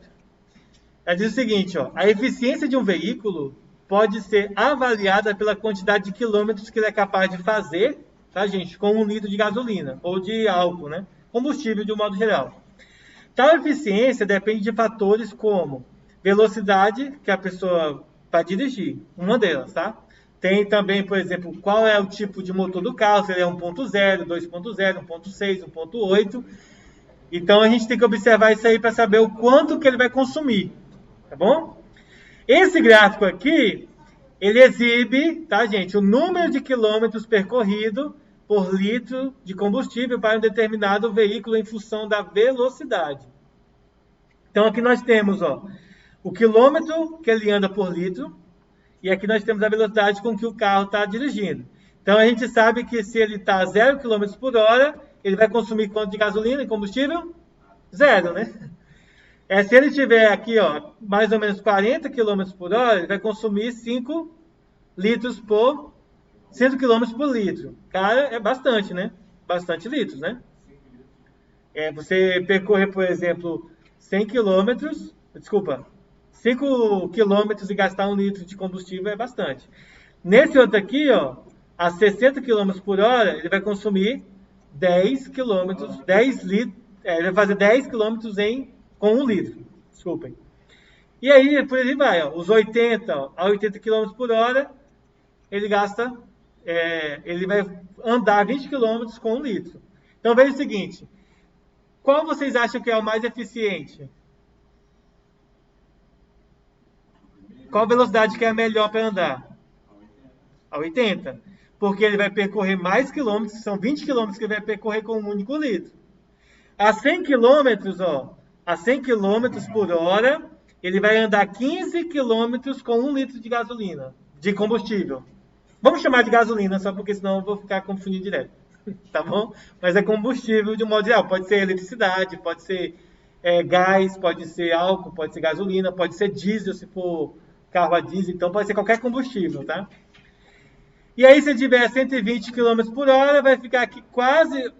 Ela diz o seguinte, ó. A eficiência de um veículo pode ser avaliada pela quantidade de quilômetros que ele é capaz de fazer, tá, gente? Com 1 litro de gasolina ou de álcool, né? Combustível de um modo geral. Tal eficiência depende de fatores como velocidade que a pessoa vai dirigir, uma delas, tá? Tem também, por exemplo, qual é o tipo de motor do carro, se ele é 1.0, 2.0, 1.6, 1.8. Então a gente tem que observar isso aí para saber o quanto que ele vai consumir, tá bom? Esse gráfico aqui, ele exibe, tá, gente, o número de quilômetros percorrido por litro de combustível para um determinado veículo em função da velocidade. Então aqui nós temos, ó, o quilômetro que ele anda por litro e aqui nós temos a velocidade com que o carro está dirigindo. Então a gente sabe que se ele está a 0 km por hora, ele vai consumir quanto de gasolina e combustível? 0, né? Se ele tiver aqui, ó, mais ou menos 40 km por hora, ele vai consumir 5 litros por 100 km por litro. Cara, é bastante, né? Bastante litros, né? Você percorrer, por exemplo, 100 km, desculpa, 5 km e gastar 1 litro de combustível é bastante. Nesse outro aqui, ó, a 60 km por hora, ele vai consumir 10 km, 10 litros, ele vai fazer 10 km com 1 litro, desculpem. E aí, por aí vai, ó, os 80 a 80 km por hora, ele gasta ele vai andar 20 quilômetros com 1 litro. Então veja o seguinte, qual vocês acham que é o mais eficiente? Qual velocidade que é a melhor para andar? A 80. Porque ele vai percorrer mais quilômetros, são 20 quilômetros que ele vai percorrer com um único litro. A 100 quilômetros, a 100 quilômetros por hora, ele vai andar 15 quilômetros com 1 litro de gasolina, de combustível. Vamos chamar de gasolina, só porque senão eu vou ficar confundindo direto. Tá bom? Mas é combustível de um modo geral. Pode ser eletricidade, pode ser gás, pode ser álcool, pode ser gasolina, pode ser diesel, se for carro a diesel. Então pode ser qualquer combustível, tá? E aí, se ele tiver 120 km por hora, vai ficar aqui quase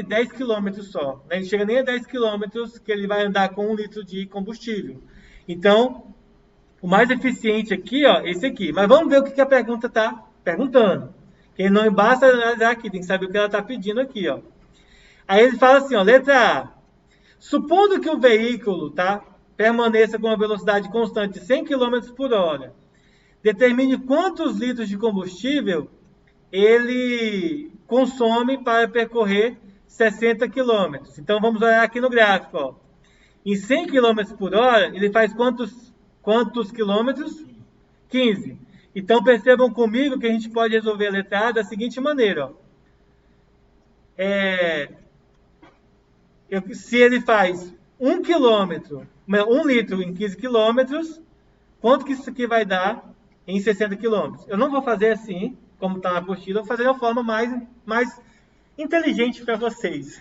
10 km só. Né? Não chega nem a 10 km que ele vai andar com 1 litro de combustível. Então, o mais eficiente aqui, esse aqui. Mas vamos ver o que a pergunta está perguntando. Que não basta analisar aqui, tem que saber o que ela está pedindo aqui, Aí ele fala assim, letra A. Supondo que o veículo, permaneça com uma velocidade constante de 100 km por hora, determine quantos litros de combustível ele consome para percorrer 60 km. Então, vamos olhar aqui no gráfico. Em 100 km por hora, ele faz quantos quilômetros? 15. Então, percebam comigo que a gente pode resolver a letra A da seguinte maneira. Se ele faz 1 quilômetro, 1 litro em 15 quilômetros, quanto que isso aqui vai dar em 60 quilômetros? Eu não vou fazer assim, como está na apostila, eu vou fazer de uma forma mais inteligente para vocês.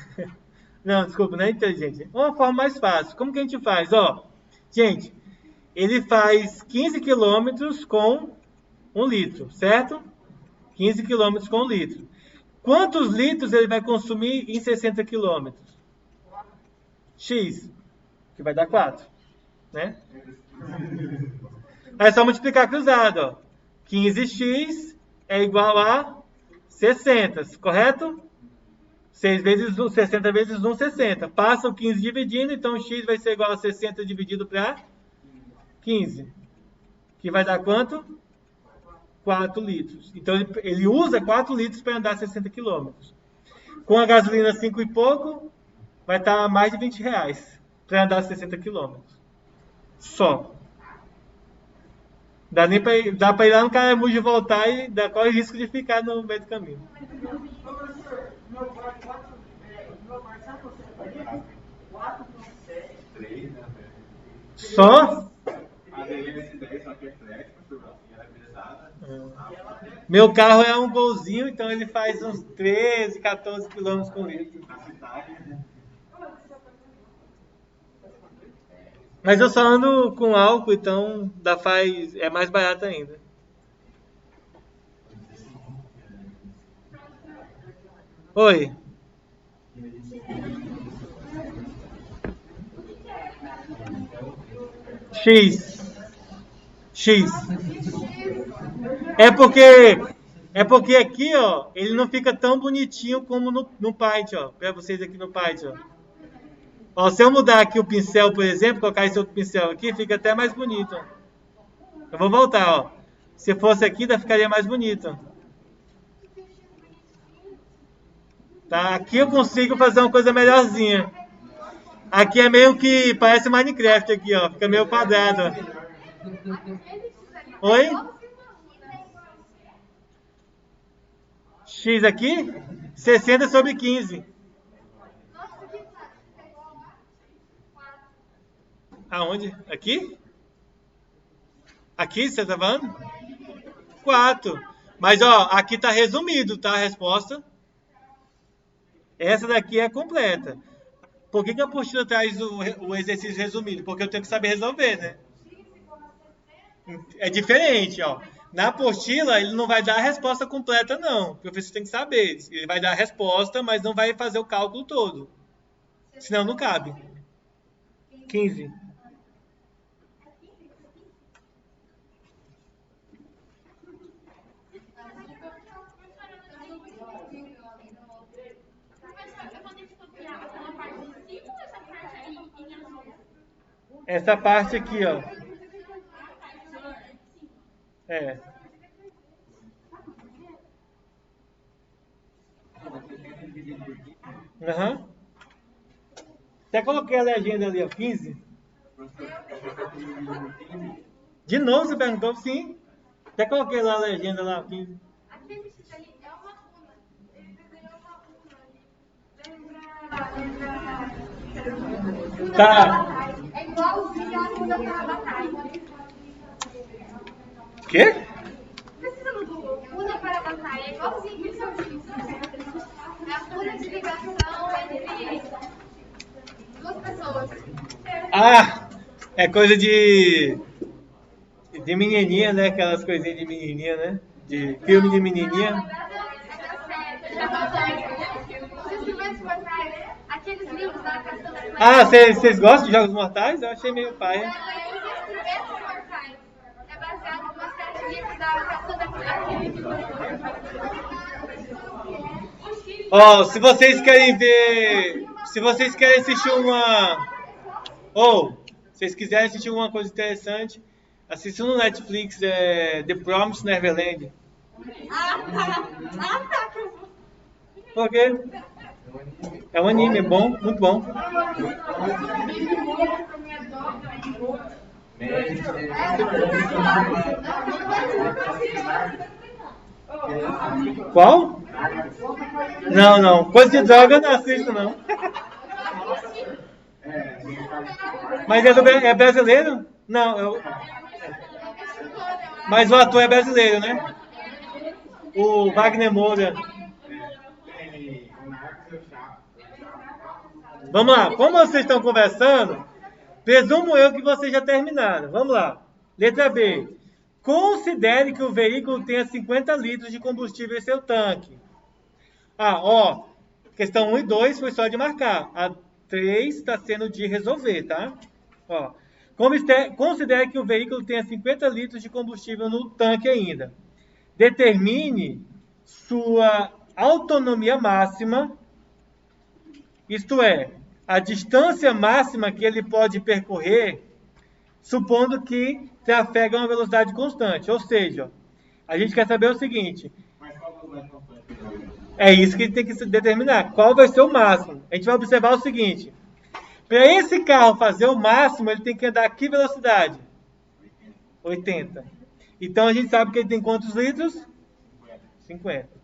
Não, desculpa, não é inteligente. Uma forma mais fácil. Como que a gente faz? Gente, ele faz 15 quilômetros com 1 litro, certo? 15 quilômetros com 1 litro. Quantos litros ele vai consumir em 60 quilômetros? X, que vai dar 4, né? Aí é só multiplicar cruzado, 15x é igual a 60, correto? 6 vezes 1, 60 vezes 1, 60. Passa o 15 dividindo, então x vai ser igual a 60 dividido para 15. Que vai dar quanto? 4 litros. Então ele usa 4 litros para andar 60 quilômetros. Com a gasolina 5 e pouco, vai estar mais de 20 reais para andar 60 quilômetros. Só. Dá para ir lá no Caramujo e voltar e corre o risco de ficar no meio do caminho. Só? Meu carro é um golzinho, então ele faz uns 13, 14 quilômetros por litro. Mas eu só ando com álcool, então é mais barato ainda. Oi. X. É porque aqui, ele não fica tão bonitinho como no Paint, para vocês aqui no Paint, se eu mudar aqui o pincel, por exemplo, colocar esse outro pincel aqui, fica até mais bonito. Eu vou voltar, Se fosse aqui, ficaria mais bonito. Tá? Aqui eu consigo fazer uma coisa melhorzinha. Aqui é meio que parece Minecraft aqui, fica meio quadrado. Oi? X aqui? 60 sobre 15. Aonde? Aqui? Aqui, você tá falando? 4. Mas, aqui tá resumido, tá? A resposta. Essa daqui é completa. Por que a apostila traz o exercício resumido? Porque eu tenho que saber resolver, né? É diferente, Na apostila, ele não vai dar a resposta completa, não. O professor tem que saber. Ele vai dar a resposta, mas não vai fazer o cálculo todo. Senão não cabe. 15. Essa parte aqui, Aham. Até coloquei a legenda ali, ó, 15. De novo você perguntou? Sim. Até coloquei lá a legenda lá, 15. Aquele X ali é uma runa. Ele desenhou uma runa ali. Lembra Tá. É igualzinho a runa para a batalha. O quê? Precisa do runa para a batalha. É igualzinho isso ao X. É a runa de ligação entre duas pessoas. Ah, é coisa de menininha, né? Aquelas coisinhas de menininha, né? De filme de menininha. Os instrumentos mortais, aqueles livros da Caçamba de Ah, vocês gostam de Jogos Mortais? Eu achei meio paia. Os instrumentos mortais. É baseado numa série de livros da Caçamba de Ó, se vocês querem ver, se vocês querem assistir ou se vocês quiserem assistir uma coisa interessante, assistam no Netflix The Promised Neverland. Por quê? É um anime, é bom, muito bom. Qual? Não. Coisa de droga eu não assisto, não. Mas é brasileiro? Não, mas o ator é brasileiro, né? O Wagner Moura. Vamos lá, como vocês estão conversando, presumo eu que vocês já terminaram. Vamos lá. Letra B. Considere que o veículo tenha 50 litros de combustível em seu tanque. Questão 1 e 2 foi só de marcar. A 3 está sendo de resolver, tá? Ó, considere que o veículo tenha 50 litros de combustível no tanque ainda. Determine sua autonomia máxima, isto é, a distância máxima que ele pode percorrer, supondo que trafega a uma velocidade constante. Ou seja, a gente quer saber o seguinte: é isso que ele tem que determinar. Qual vai ser o máximo? A gente vai observar o seguinte: para esse carro fazer o máximo, ele tem que andar a que velocidade? 80. Então a gente sabe que ele tem quantos litros? 50.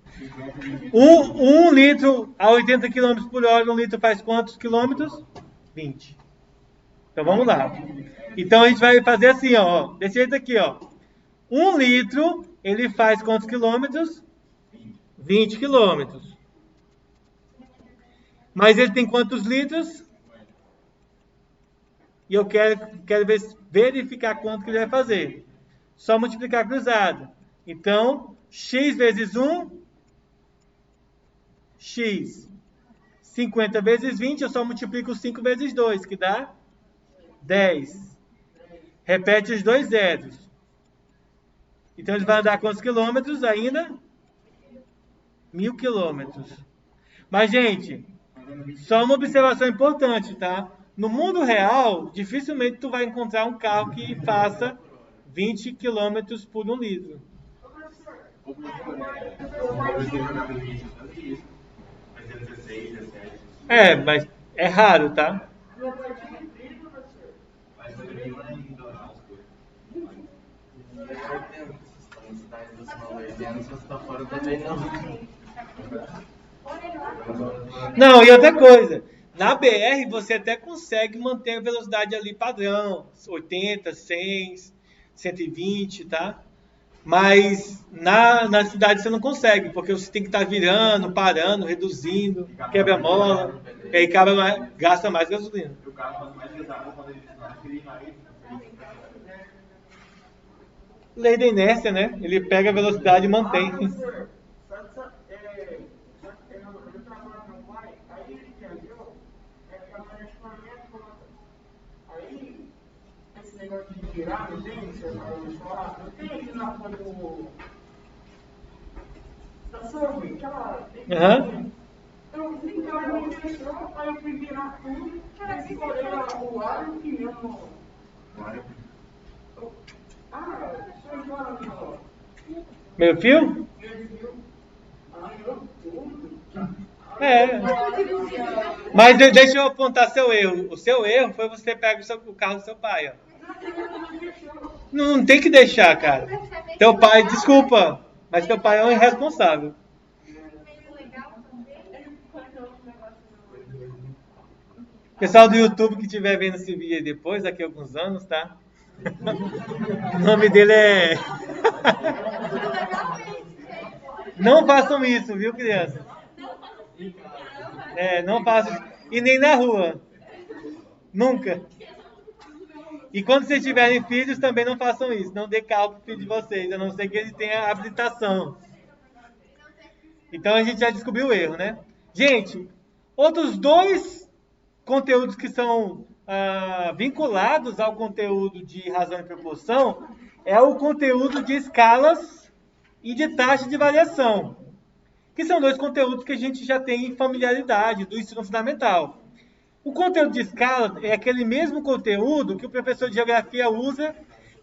1 litro a 80 km por hora, 1 litro faz quantos quilômetros? 20. Então vamos lá. Então a gente vai fazer assim, ó, desse jeito aqui, ó. 1 litro, ele faz quantos quilômetros? 20 quilômetros. Mas ele tem quantos litros? E eu quero verificar quanto que ele vai fazer. Só multiplicar cruzado. Então, x vezes 1, x. 50 vezes 20, eu só multiplico 5 vezes 2, que dá 10. Repete os dois zeros. Então, ele vai andar quantos quilômetros ainda? 1000 quilômetros. Mas, gente, só uma observação importante, tá? No mundo real, dificilmente tu vai encontrar um carro que faça 20 quilômetros por 1 litro. Mas é raro, tá? Não, e outra coisa, na BR você até consegue manter a velocidade ali padrão, 80, 100, 120, tá? Mas na cidade você não consegue, porque você tem que estar virando, parando, reduzindo, quebra-mola, e aí gasta mais gasolina. O carro faz mais pesado quando ele cria mais. Lei da inércia, né? Ele pega a velocidade e mantém. Esse negócio de girar, não tem? Não tem aqui na folha da sorvete, aquela. Eu vim cá, não deixou, aí eu fui virar tudo, escolher o ar e o pneu. Só embora ali, ó. Meio fio? Aí eu tudo. É. Mas deixa eu apontar seu erro. O seu erro foi você pegar o carro do seu pai, ó. Não tem que deixar, cara. Teu pai, desculpa, mas teu pai é um irresponsável. Pessoal do YouTube que estiver vendo esse vídeo aí depois, daqui a alguns anos, tá? O nome dele é... Não façam isso, viu, criança? Não façam. E nem na rua. Nunca. E quando vocês tiverem filhos, também não façam isso. Não dê carro pro filho de vocês, a não ser que ele tenha habilitação. Então a gente já descobriu o erro, né? Gente, outros dois conteúdos que são vinculados ao conteúdo de razão e proporção é o conteúdo de escalas e de taxa de variação, que são dois conteúdos que a gente já tem familiaridade do ensino fundamental. O conteúdo de escala é aquele mesmo conteúdo que o professor de geografia usa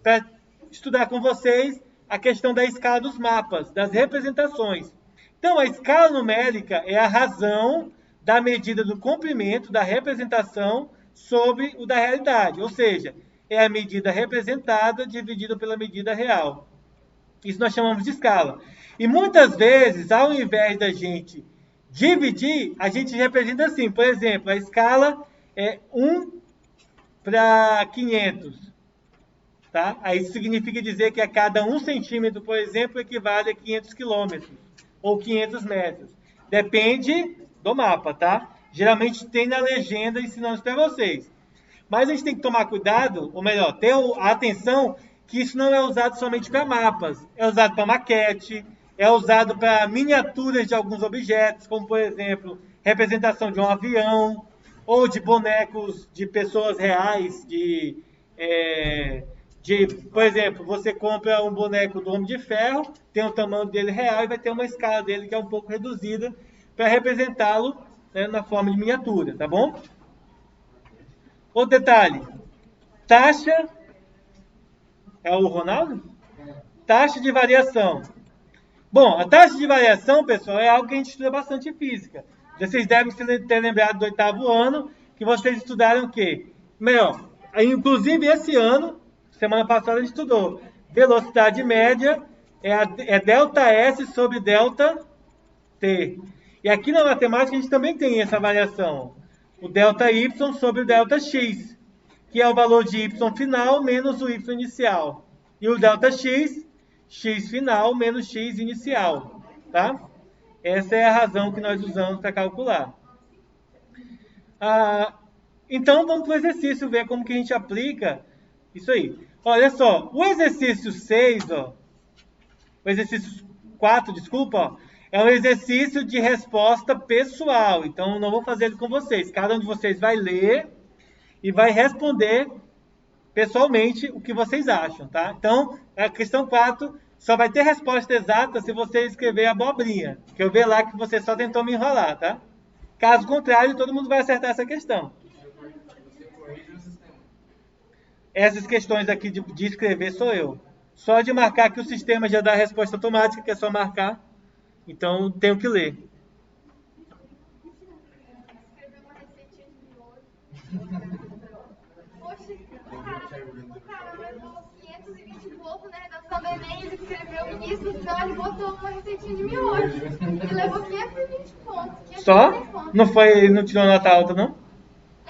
para estudar com vocês a questão da escala dos mapas, das representações. Então, a escala numérica é a razão da medida do comprimento da representação sobre o da realidade, ou seja, é a medida representada dividida pela medida real. Isso nós chamamos de escala. E muitas vezes, ao invés da gente dividir, a gente representa assim. Por exemplo, a escala é 1 para 500. Tá? Aí isso significa dizer que a cada 1 centímetro, por exemplo, equivale a 500 quilômetros ou 500 metros. Depende do mapa, tá? Geralmente tem na legenda ensinando isso para vocês. Mas a gente tem que tomar cuidado, ou melhor, ter a atenção que isso não é usado somente para mapas. É usado para maquete, é usado para miniaturas de alguns objetos, como, por exemplo, representação de um avião, ou de bonecos de pessoas reais, por exemplo, você compra um boneco do Homem de Ferro, tem o tamanho dele real e vai ter uma escala dele que é um pouco reduzida para representá-lo, né, na forma de miniatura, tá bom? Outro detalhe, taxa, é o Ronaldo? Taxa de variação. Bom, a taxa de variação, pessoal, é algo que a gente estuda bastante em física. Vocês devem ter lembrado do 8º ano, que vocês estudaram o quê? Melhor, inclusive esse ano, semana passada a gente estudou velocidade média, é delta S sobre delta T. E aqui na matemática a gente também tem essa variação. O delta Y sobre o delta X, que é o valor de Y final menos o Y inicial. E o delta X, X final menos X inicial. Tá? Essa é a razão que nós usamos para calcular. Então vamos para o exercício, ver como que a gente aplica isso aí. Olha só, o exercício 6, ó, o exercício 4, desculpa, ó, é um exercício de resposta pessoal. Então não vou fazer ele com vocês. Cada um de vocês vai ler e vai responder pessoalmente o que vocês acham, tá? Então, a questão 4 só vai ter resposta exata se você escrever abobrinha, que eu ver lá que você só tentou me enrolar, tá? Caso contrário, todo mundo vai acertar essa questão. Essas questões aqui de escrever sou eu. Só de marcar que o sistema já dá a resposta automática, que é só marcar. Então, tenho que ler. Escrever uma receitinha de miojo. Poxa, o cara levou 520 e pouco na redação do Enem, ele escreveu o início do céu, ele botou uma receitinha de miojo. Ele levou 520 pontos. Só? Pontos. Não foi, ele não tirou nota alta, não?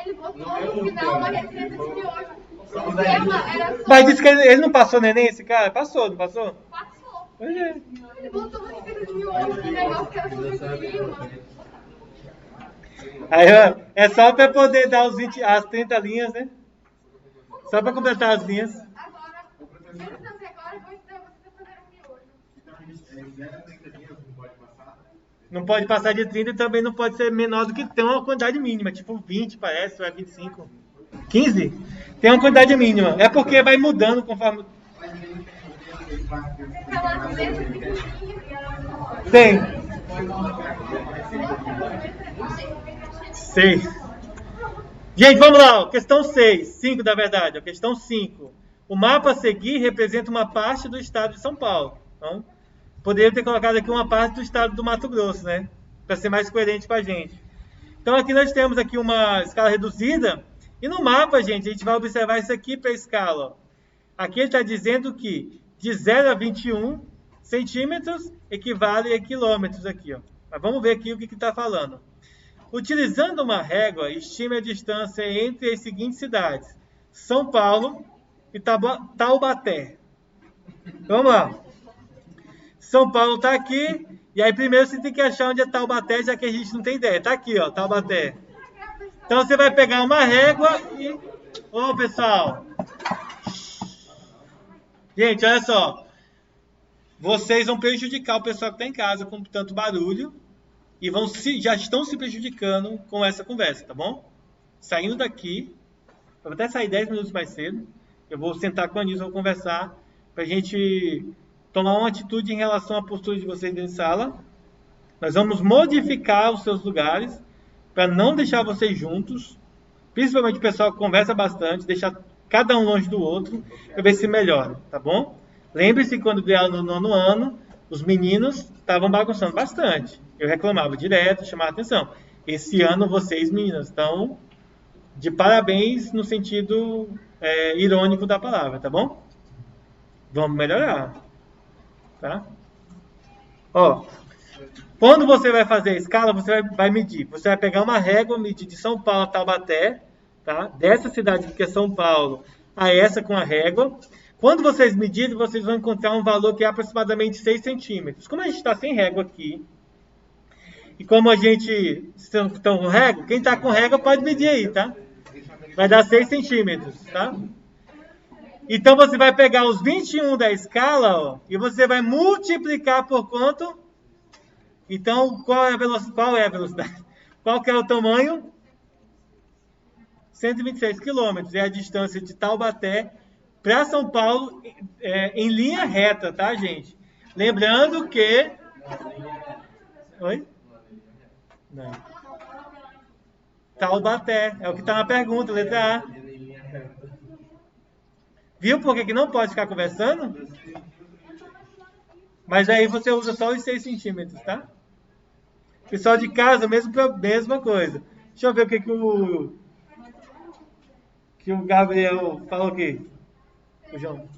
Ele botou no final uma receita de miojo. O tema era só... Mas disse que ele não passou no Enem, esse cara? Passou, não passou? Passou. Pois é. Ele botou uma receita de miojo, que negócio que era sobre clima. Aí, ó, é só para poder dar as 30 linhas, né? Só para completar as linhas. Agora, eu fazer agora, eu vou ensinar vocês a fazer um miojo. Não pode passar de 30 e também não pode ser menor do que tem uma quantidade mínima, tipo 20, parece, ou é 25. 15? Tem uma quantidade mínima. É porque vai mudando conforme... Você tá lá no mesmo pequenininho. Tem. 6. Gente, vamos lá. Questão 6. 5, na verdade. A questão 5. O mapa a seguir representa uma parte do estado de São Paulo. Então, poderia ter colocado aqui uma parte do estado do Mato Grosso, né? para ser mais coerente com a gente. Então aqui nós temos aqui uma escala reduzida, e no mapa, gente, a gente vai observar isso aqui para a escala. Ó. Aqui ele está dizendo que de 0 a 21 centímetros equivale a quilômetros aqui. Ó. Mas vamos ver aqui o que está falando. Utilizando uma régua, estime a distância entre as seguintes cidades: São Paulo e Taubaté. Vamos lá. São Paulo está aqui, e aí primeiro você tem que achar onde é Taubaté, já que a gente não tem ideia. Está aqui, ó, Taubaté. Então você vai pegar uma régua e... Ô, pessoal! Gente, olha só. Vocês vão prejudicar o pessoal que está em casa com tanto barulho e já estão se prejudicando com essa conversa, tá bom? Saindo daqui, eu vou até sair 10 minutos mais cedo, eu vou sentar com a Nilson, vou conversar para a gente tomar uma atitude em relação à postura de vocês dentro de sala. Nós vamos modificar os seus lugares para não deixar vocês juntos, principalmente o pessoal que conversa bastante, deixar cada um longe do outro, para ver se melhora, tá bom? Lembre-se que quando vieram no 9º ano, os meninos estavam bagunçando bastante. Eu reclamava direto, chamava atenção. Esse ano vocês, meninas, estão de parabéns no sentido irônico da palavra, tá bom? Vamos melhorar, tá? Ó, quando você vai fazer a escala, você vai medir. Você vai pegar uma régua, medir de São Paulo a Taubaté, tá? Dessa cidade que é São Paulo a essa com a régua. Quando vocês medirem, vocês vão encontrar um valor que é aproximadamente 6 centímetros. Como a gente está sem régua aqui, e como a gente está com régua, quem está com régua pode medir aí, tá? Vai dar 6 centímetros, tá? Então você vai pegar os 21 da escala, ó, e você vai multiplicar por quanto? Então, qual é a velocidade? Qual que é o tamanho? 126 quilômetros. É a distância de Taubaté para São Paulo em linha reta, tá, gente? Lembrando que... Oi? Não. Taubaté. É o que está na pergunta, letra A. Viu por que não pode ficar conversando? Mas aí você usa só os 6 centímetros, tá? Pessoal de casa, mesma coisa. Deixa eu ver o que o Gabriel falou aqui. O João.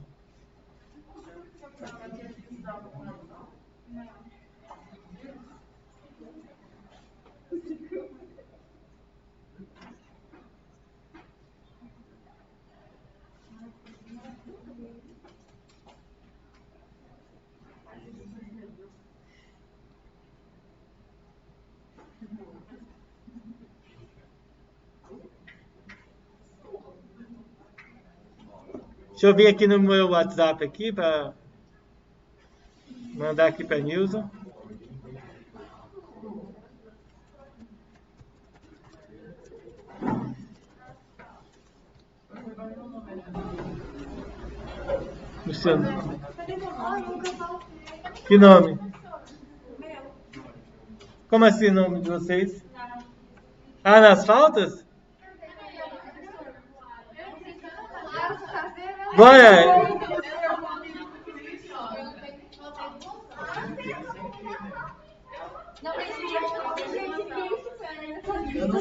Deixa eu vir aqui no meu WhatsApp aqui para mandar aqui para a Nilson. Luciano. Que nome? Como assim o nome de vocês? Ah, nas faltas? Bora!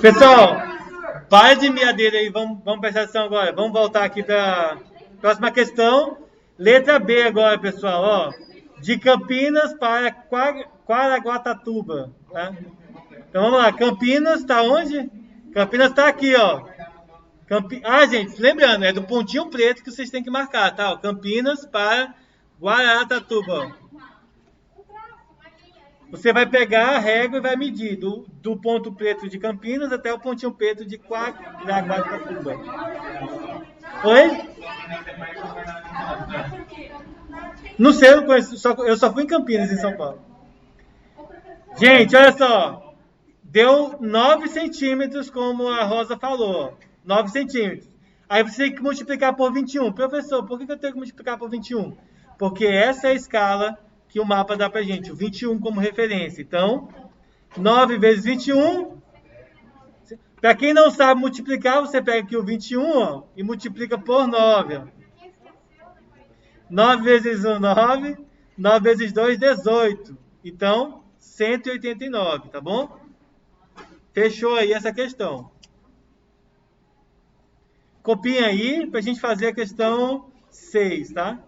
Pessoal, para de miadeira aí, vamos prestar atenção agora. Vamos voltar aqui para a próxima questão. Letra B agora, pessoal. Ó, de Campinas para Caraguatatuba. Tá? Então vamos lá. Campinas está onde? Campinas está aqui, ó. Gente, lembrando, é do pontinho preto que vocês têm que marcar, tá? Ó, Campinas para Guararatuba. Você vai pegar a régua e vai medir do ponto preto de Campinas até o pontinho preto de Guararatuba. Oi? Não sei, eu não conheço, eu só fui em Campinas, em São Paulo. Gente, olha só. Deu 9 centímetros, como a Rosa falou. 9 centímetros. Aí você tem que multiplicar por 21. Professor, por que eu tenho que multiplicar por 21? Porque essa é a escala que o mapa dá pra gente. O 21 como referência. Então, 9 vezes 21. Para quem não sabe multiplicar, você pega aqui o 21 ó, e multiplica por 9. Ó. 9 vezes 1, 9. 9 vezes 2, 18. Então, 189, tá bom? Fechou aí essa questão. Copiem aí para a gente fazer a questão 6, tá?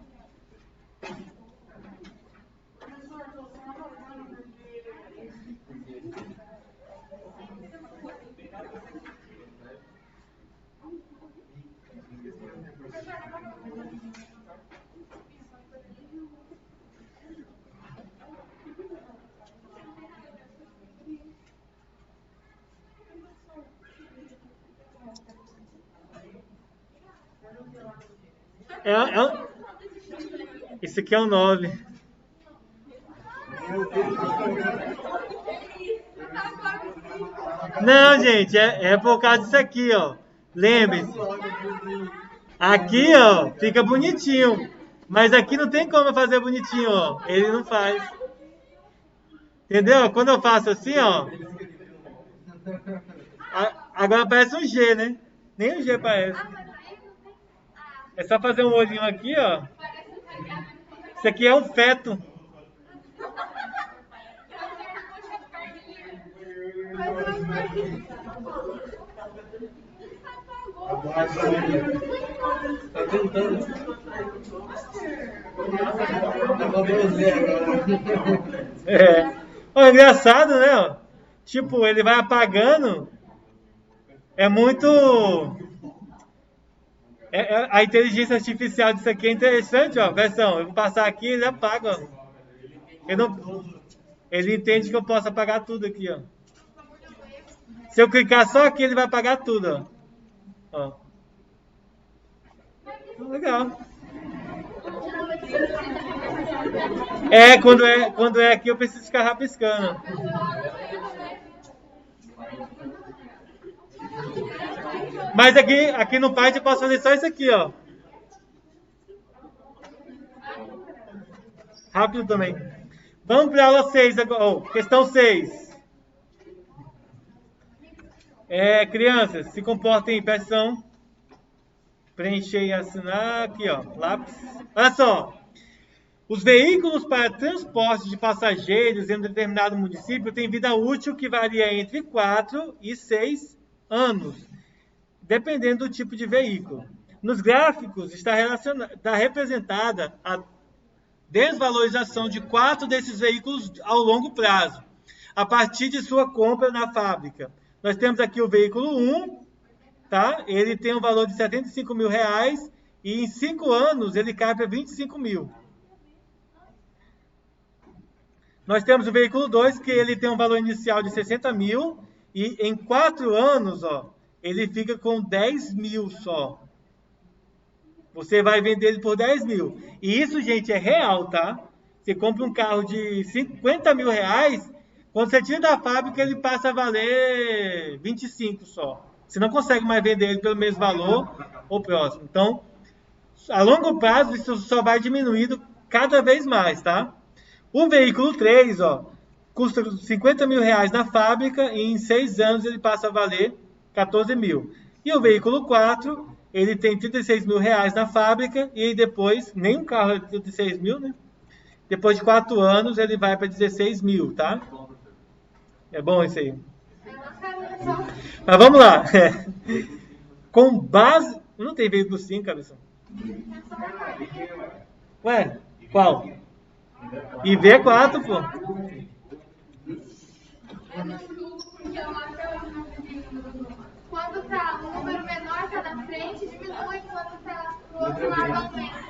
Esse aqui é o 9. Não, gente, é por causa disso aqui, ó. Lembre-se. Aqui, ó, fica bonitinho. Mas aqui não tem como eu fazer bonitinho, ó. Ele não faz. Entendeu? Quando eu faço assim, ó. Agora parece um G, né? Nem um G parece. É só fazer um olhinho aqui, ó. Isso aqui é um feto. Tá tentando. É engraçado, né? Ó? Tipo, ele vai apagando. É muito... a inteligência artificial disso aqui é interessante, ó. Versão, eu vou passar aqui e ele apaga, ó. Ele entende que eu posso apagar tudo aqui, ó. Se eu clicar só aqui, ele vai apagar tudo, ó. Legal. Quando é aqui eu preciso ficar rabiscando. Mas aqui no Python eu posso fazer só isso aqui, ó. Rápido também. Vamos para a aula 6 agora. Oh, questão 6. Crianças, se comportem, peçam. Preencher e assinar aqui, ó. Lápis. Olha só. Os veículos para transporte de passageiros em um determinado município têm vida útil que varia entre 4 e 6 anos, dependendo do tipo de veículo. Nos gráficos está representada a desvalorização de 4 desses veículos ao longo prazo, a partir de sua compra na fábrica. Nós temos aqui o veículo 1, tá? Ele tem um valor de R$75 mil e em 5 anos ele cai para 25 mil. Nós temos o veículo 2, que ele tem um valor inicial de 60 mil e em 4 anos, ó, ele fica com 10 mil só. Você vai vender ele por 10 mil. E isso, gente, é real, tá? Você compra um carro de 50 mil reais, quando você tira da fábrica, ele passa a valer 25 só. Você não consegue mais vender ele pelo mesmo valor ou próximo. Então, a longo prazo, isso só vai diminuindo cada vez mais, tá? O veículo 3, ó, custa 50 mil reais na fábrica e em 6 anos ele passa a valer 14 mil. E o veículo 4, ele tem 36 mil reais na fábrica e depois, nem um carro é 36 mil, né? Depois de 4 anos ele vai para 16 mil, tá? É bom isso aí. Mas vamos lá. Com base... Não tem veículo 5, cabeção. Ué, qual? E V4, pô. Quando tá um número menor, tá na frente, diminui. Quando tá pro outro lado, aumenta.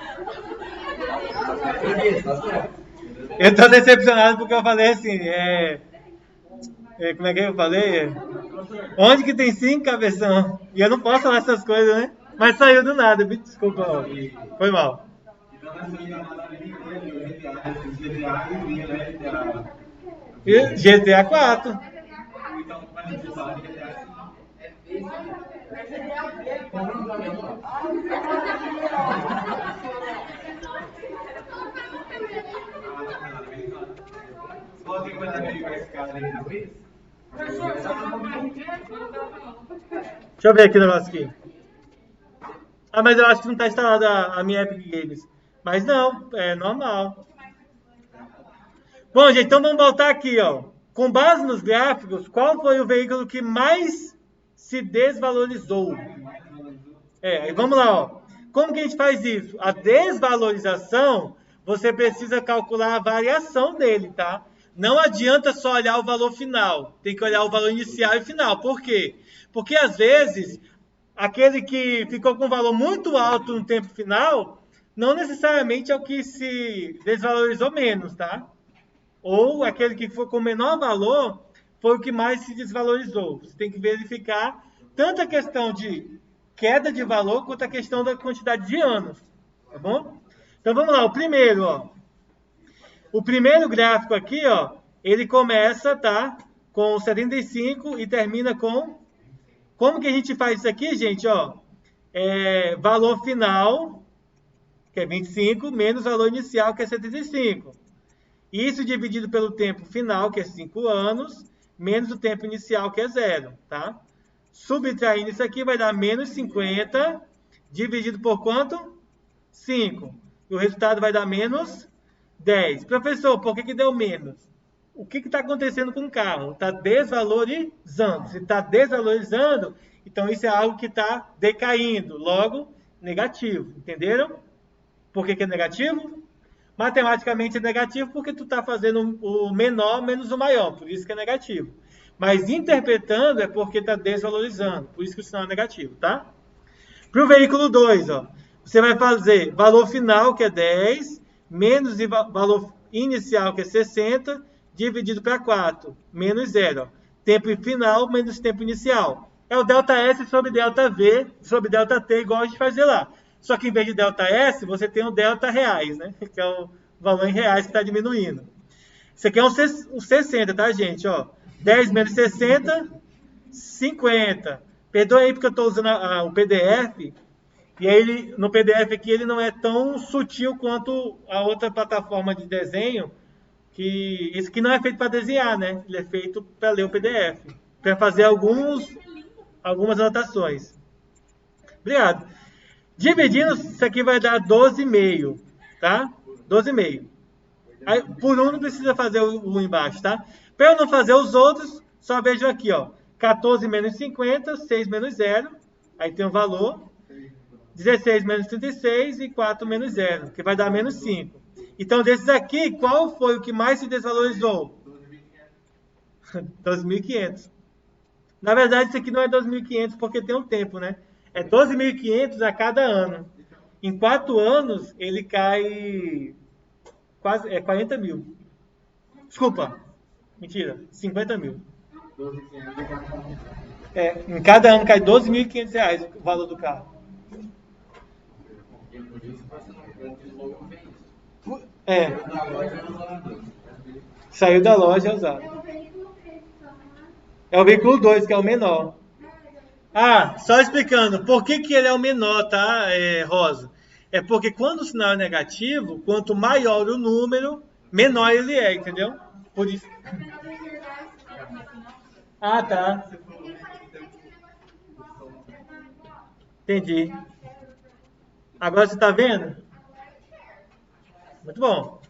Eu tô decepcionado porque eu falei assim, como é que eu falei? Onde que tem 5, cabeção? E eu não posso falar essas coisas, né? Mas saiu do nada, desculpa, ó. Foi mal. E GTA 4. Deixa eu ver aqui o negócio aqui. Ah, mas eu acho que não está instalada a minha Epic Games. Mas não, é normal. Bom, gente, então vamos voltar aqui, ó. Com base nos gráficos, qual foi o veículo que mais se desvalorizou? Aí vamos lá, ó. Como que a gente faz isso? A desvalorização, você precisa calcular a variação dele, tá? Não adianta só olhar o valor final. Tem que olhar o valor inicial e final. Por quê? Porque, às vezes, aquele que ficou com um valor muito alto no tempo final, não necessariamente é o que se desvalorizou menos, tá? Ou aquele que foi com menor valor foi o que mais se desvalorizou. Você tem que verificar tanto a questão de queda de valor quanto a questão da quantidade de anos, tá bom? Então vamos lá, o primeiro, ó. O primeiro gráfico aqui, ó, ele começa, tá, com 75 e termina com... Como que a gente faz isso aqui, gente, ó? Valor final, que é 25, menos valor inicial, que é 75. Isso dividido pelo tempo final, que é 5 anos, menos o tempo inicial, que é 0, tá? Subtraindo isso aqui vai dar menos 50, dividido por quanto? 5. E o resultado vai dar menos 10. Professor, por que deu menos? O que está acontecendo com o carro? Está desvalorizando. Se está desvalorizando, então isso é algo que está decaindo. Logo, negativo. Entenderam? Por que é negativo? Matematicamente é negativo porque tu está fazendo o menor menos o maior, por isso que é negativo. Mas interpretando é porque está desvalorizando, por isso que o sinal é negativo, tá? Para o veículo 2, ó, você vai fazer valor final, que é 10, menos valor inicial, que é 60, dividido para 4, menos 0. Ó. Tempo final menos tempo inicial. É o ΔS sobre ΔV, sobre ΔT, igual a gente fazia lá. Só que em vez de ΔS, você tem o delta reais, né? Que é o valor em reais que está diminuindo. Isso aqui é um 60, tá, gente? Ó, 10 menos 60, 50. Perdoa aí porque eu estou usando o PDF. E aí, no PDF aqui, ele não é tão sutil quanto a outra plataforma de desenho. Que isso aqui não é feito para desenhar, né? Ele é feito para ler o PDF. Para fazer algumas anotações. Obrigado. Dividindo, isso aqui vai dar 12,5, tá? 12,5. Aí, por um não precisa fazer o embaixo, tá? Para eu não fazer os outros, só vejo aqui, ó. 14 menos 50, 6 menos 0. Aí tem um valor. 16 menos 36 e 4 menos 0, que vai dar menos 5. Então, desses aqui, qual foi o que mais se desvalorizou? 12.500. Na verdade, isso aqui não é 2.500 porque tem um tempo, né? É 12.500 a cada ano. Em 4 anos, ele cai quase 40 mil. Desculpa. Mentira. 50 mil. Em cada ano cai 12.500 reais o valor do carro. Saiu da loja usado. É o veículo 2, que é o menor. Só explicando, por que ele é o menor, tá, Rosa? É porque quando o sinal é negativo, quanto maior o número, menor ele é, entendeu? Por isso. Tá. Entendi. Agora você tá vendo? Muito bom.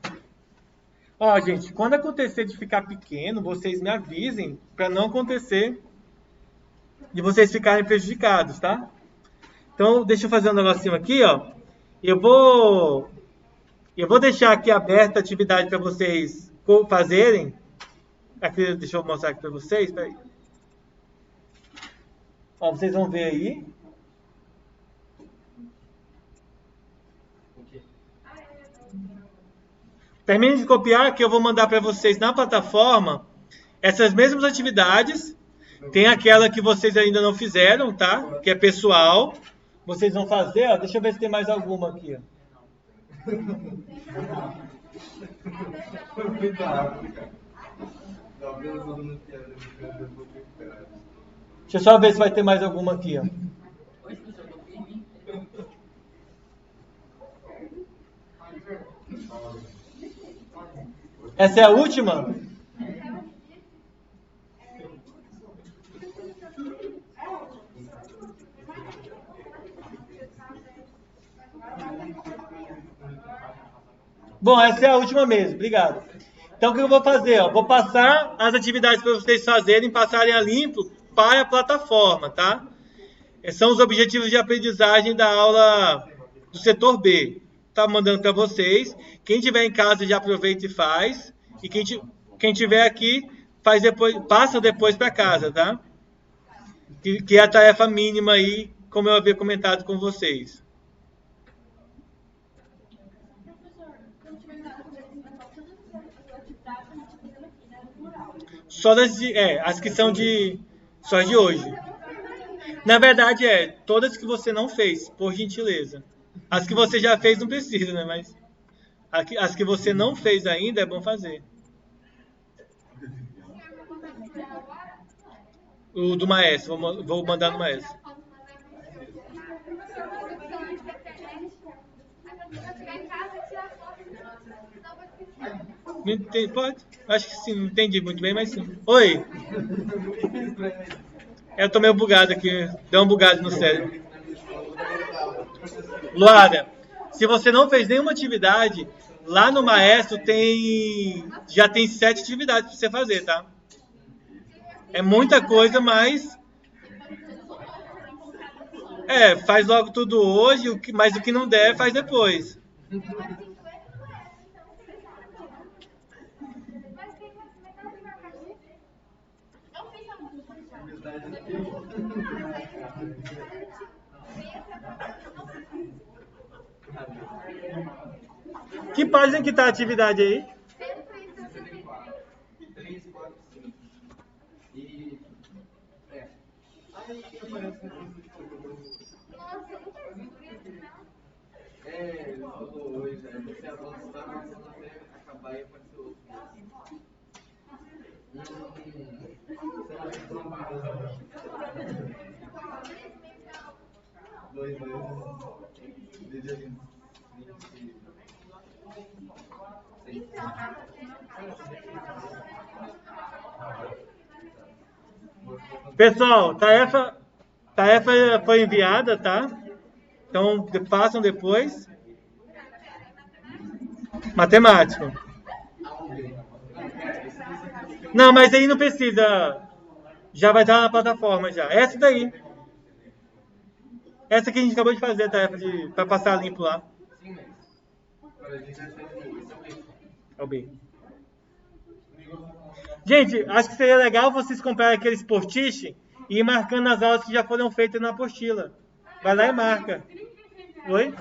Ó, gente, quando acontecer de ficar pequeno, vocês me avisem para não acontecer de vocês ficarem prejudicados, tá? Então, deixa eu fazer um negocinho aqui, ó. Eu vou deixar aqui aberta a atividade para vocês fazerem. Aqui, deixa eu mostrar aqui para vocês. Peraí. Ó, vocês vão ver aí. Termine de copiar que eu vou mandar para vocês na plataforma essas mesmas atividades. Tem aquela que vocês ainda não fizeram, tá? Que é pessoal. Vocês vão fazer, ó. Deixa eu ver se tem mais alguma aqui, ó. Deixa eu só ver se vai ter mais alguma aqui, ó. Essa é a última? Bom, essa é a última mesmo. Obrigado. Então, o que eu vou fazer? Ó? Vou passar as atividades para vocês fazerem, passarem a limpo para a plataforma, tá? Esses são os objetivos de aprendizagem da aula do setor B. Tá mandando para vocês. Quem tiver em casa já aproveita e faz. E quem tiver aqui faz depois, passa depois para casa, tá? Que é a tarefa mínima aí, como eu havia comentado com vocês. Só as que são só de hoje. Na verdade, todas que você não fez, por gentileza. As que você já fez não precisa, né? Mas as que você não fez ainda é bom fazer. O do maestro, vou mandar no maestro. Pode? Acho que sim, não entendi muito bem, mas sim. Oi! Eu tô meio bugado aqui, deu um bugado no cérebro. Luara, se você não fez nenhuma atividade, lá no maestro já tem 7 atividades para você fazer, tá? É muita coisa, mas faz logo tudo hoje, mas o que não der, faz depois. Que página que tá a atividade aí? Ele falou hoje, você avançar, mas você não vai acabar e aparecer outro. Pessoal, tarefa foi enviada, tá? Então, façam depois. Matemática. Não, mas aí não precisa. Já vai estar na plataforma já. Essa daí. Essa que a gente acabou de fazer, a tarefa para passar limpo lá. Sim, mas a gente vai fazer É o B. Gente, acho que seria legal vocês comprarem aqueles post-it e ir marcando as aulas que já foram feitas na apostila. Vai lá e marca. Oi?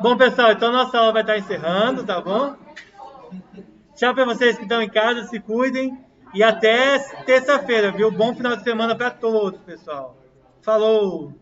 Bom, pessoal, então nossa aula vai estar encerrando, tá bom? Tchau para vocês que estão em casa, se cuidem. E até terça-feira, viu? Bom final de semana para todos, pessoal. Falou!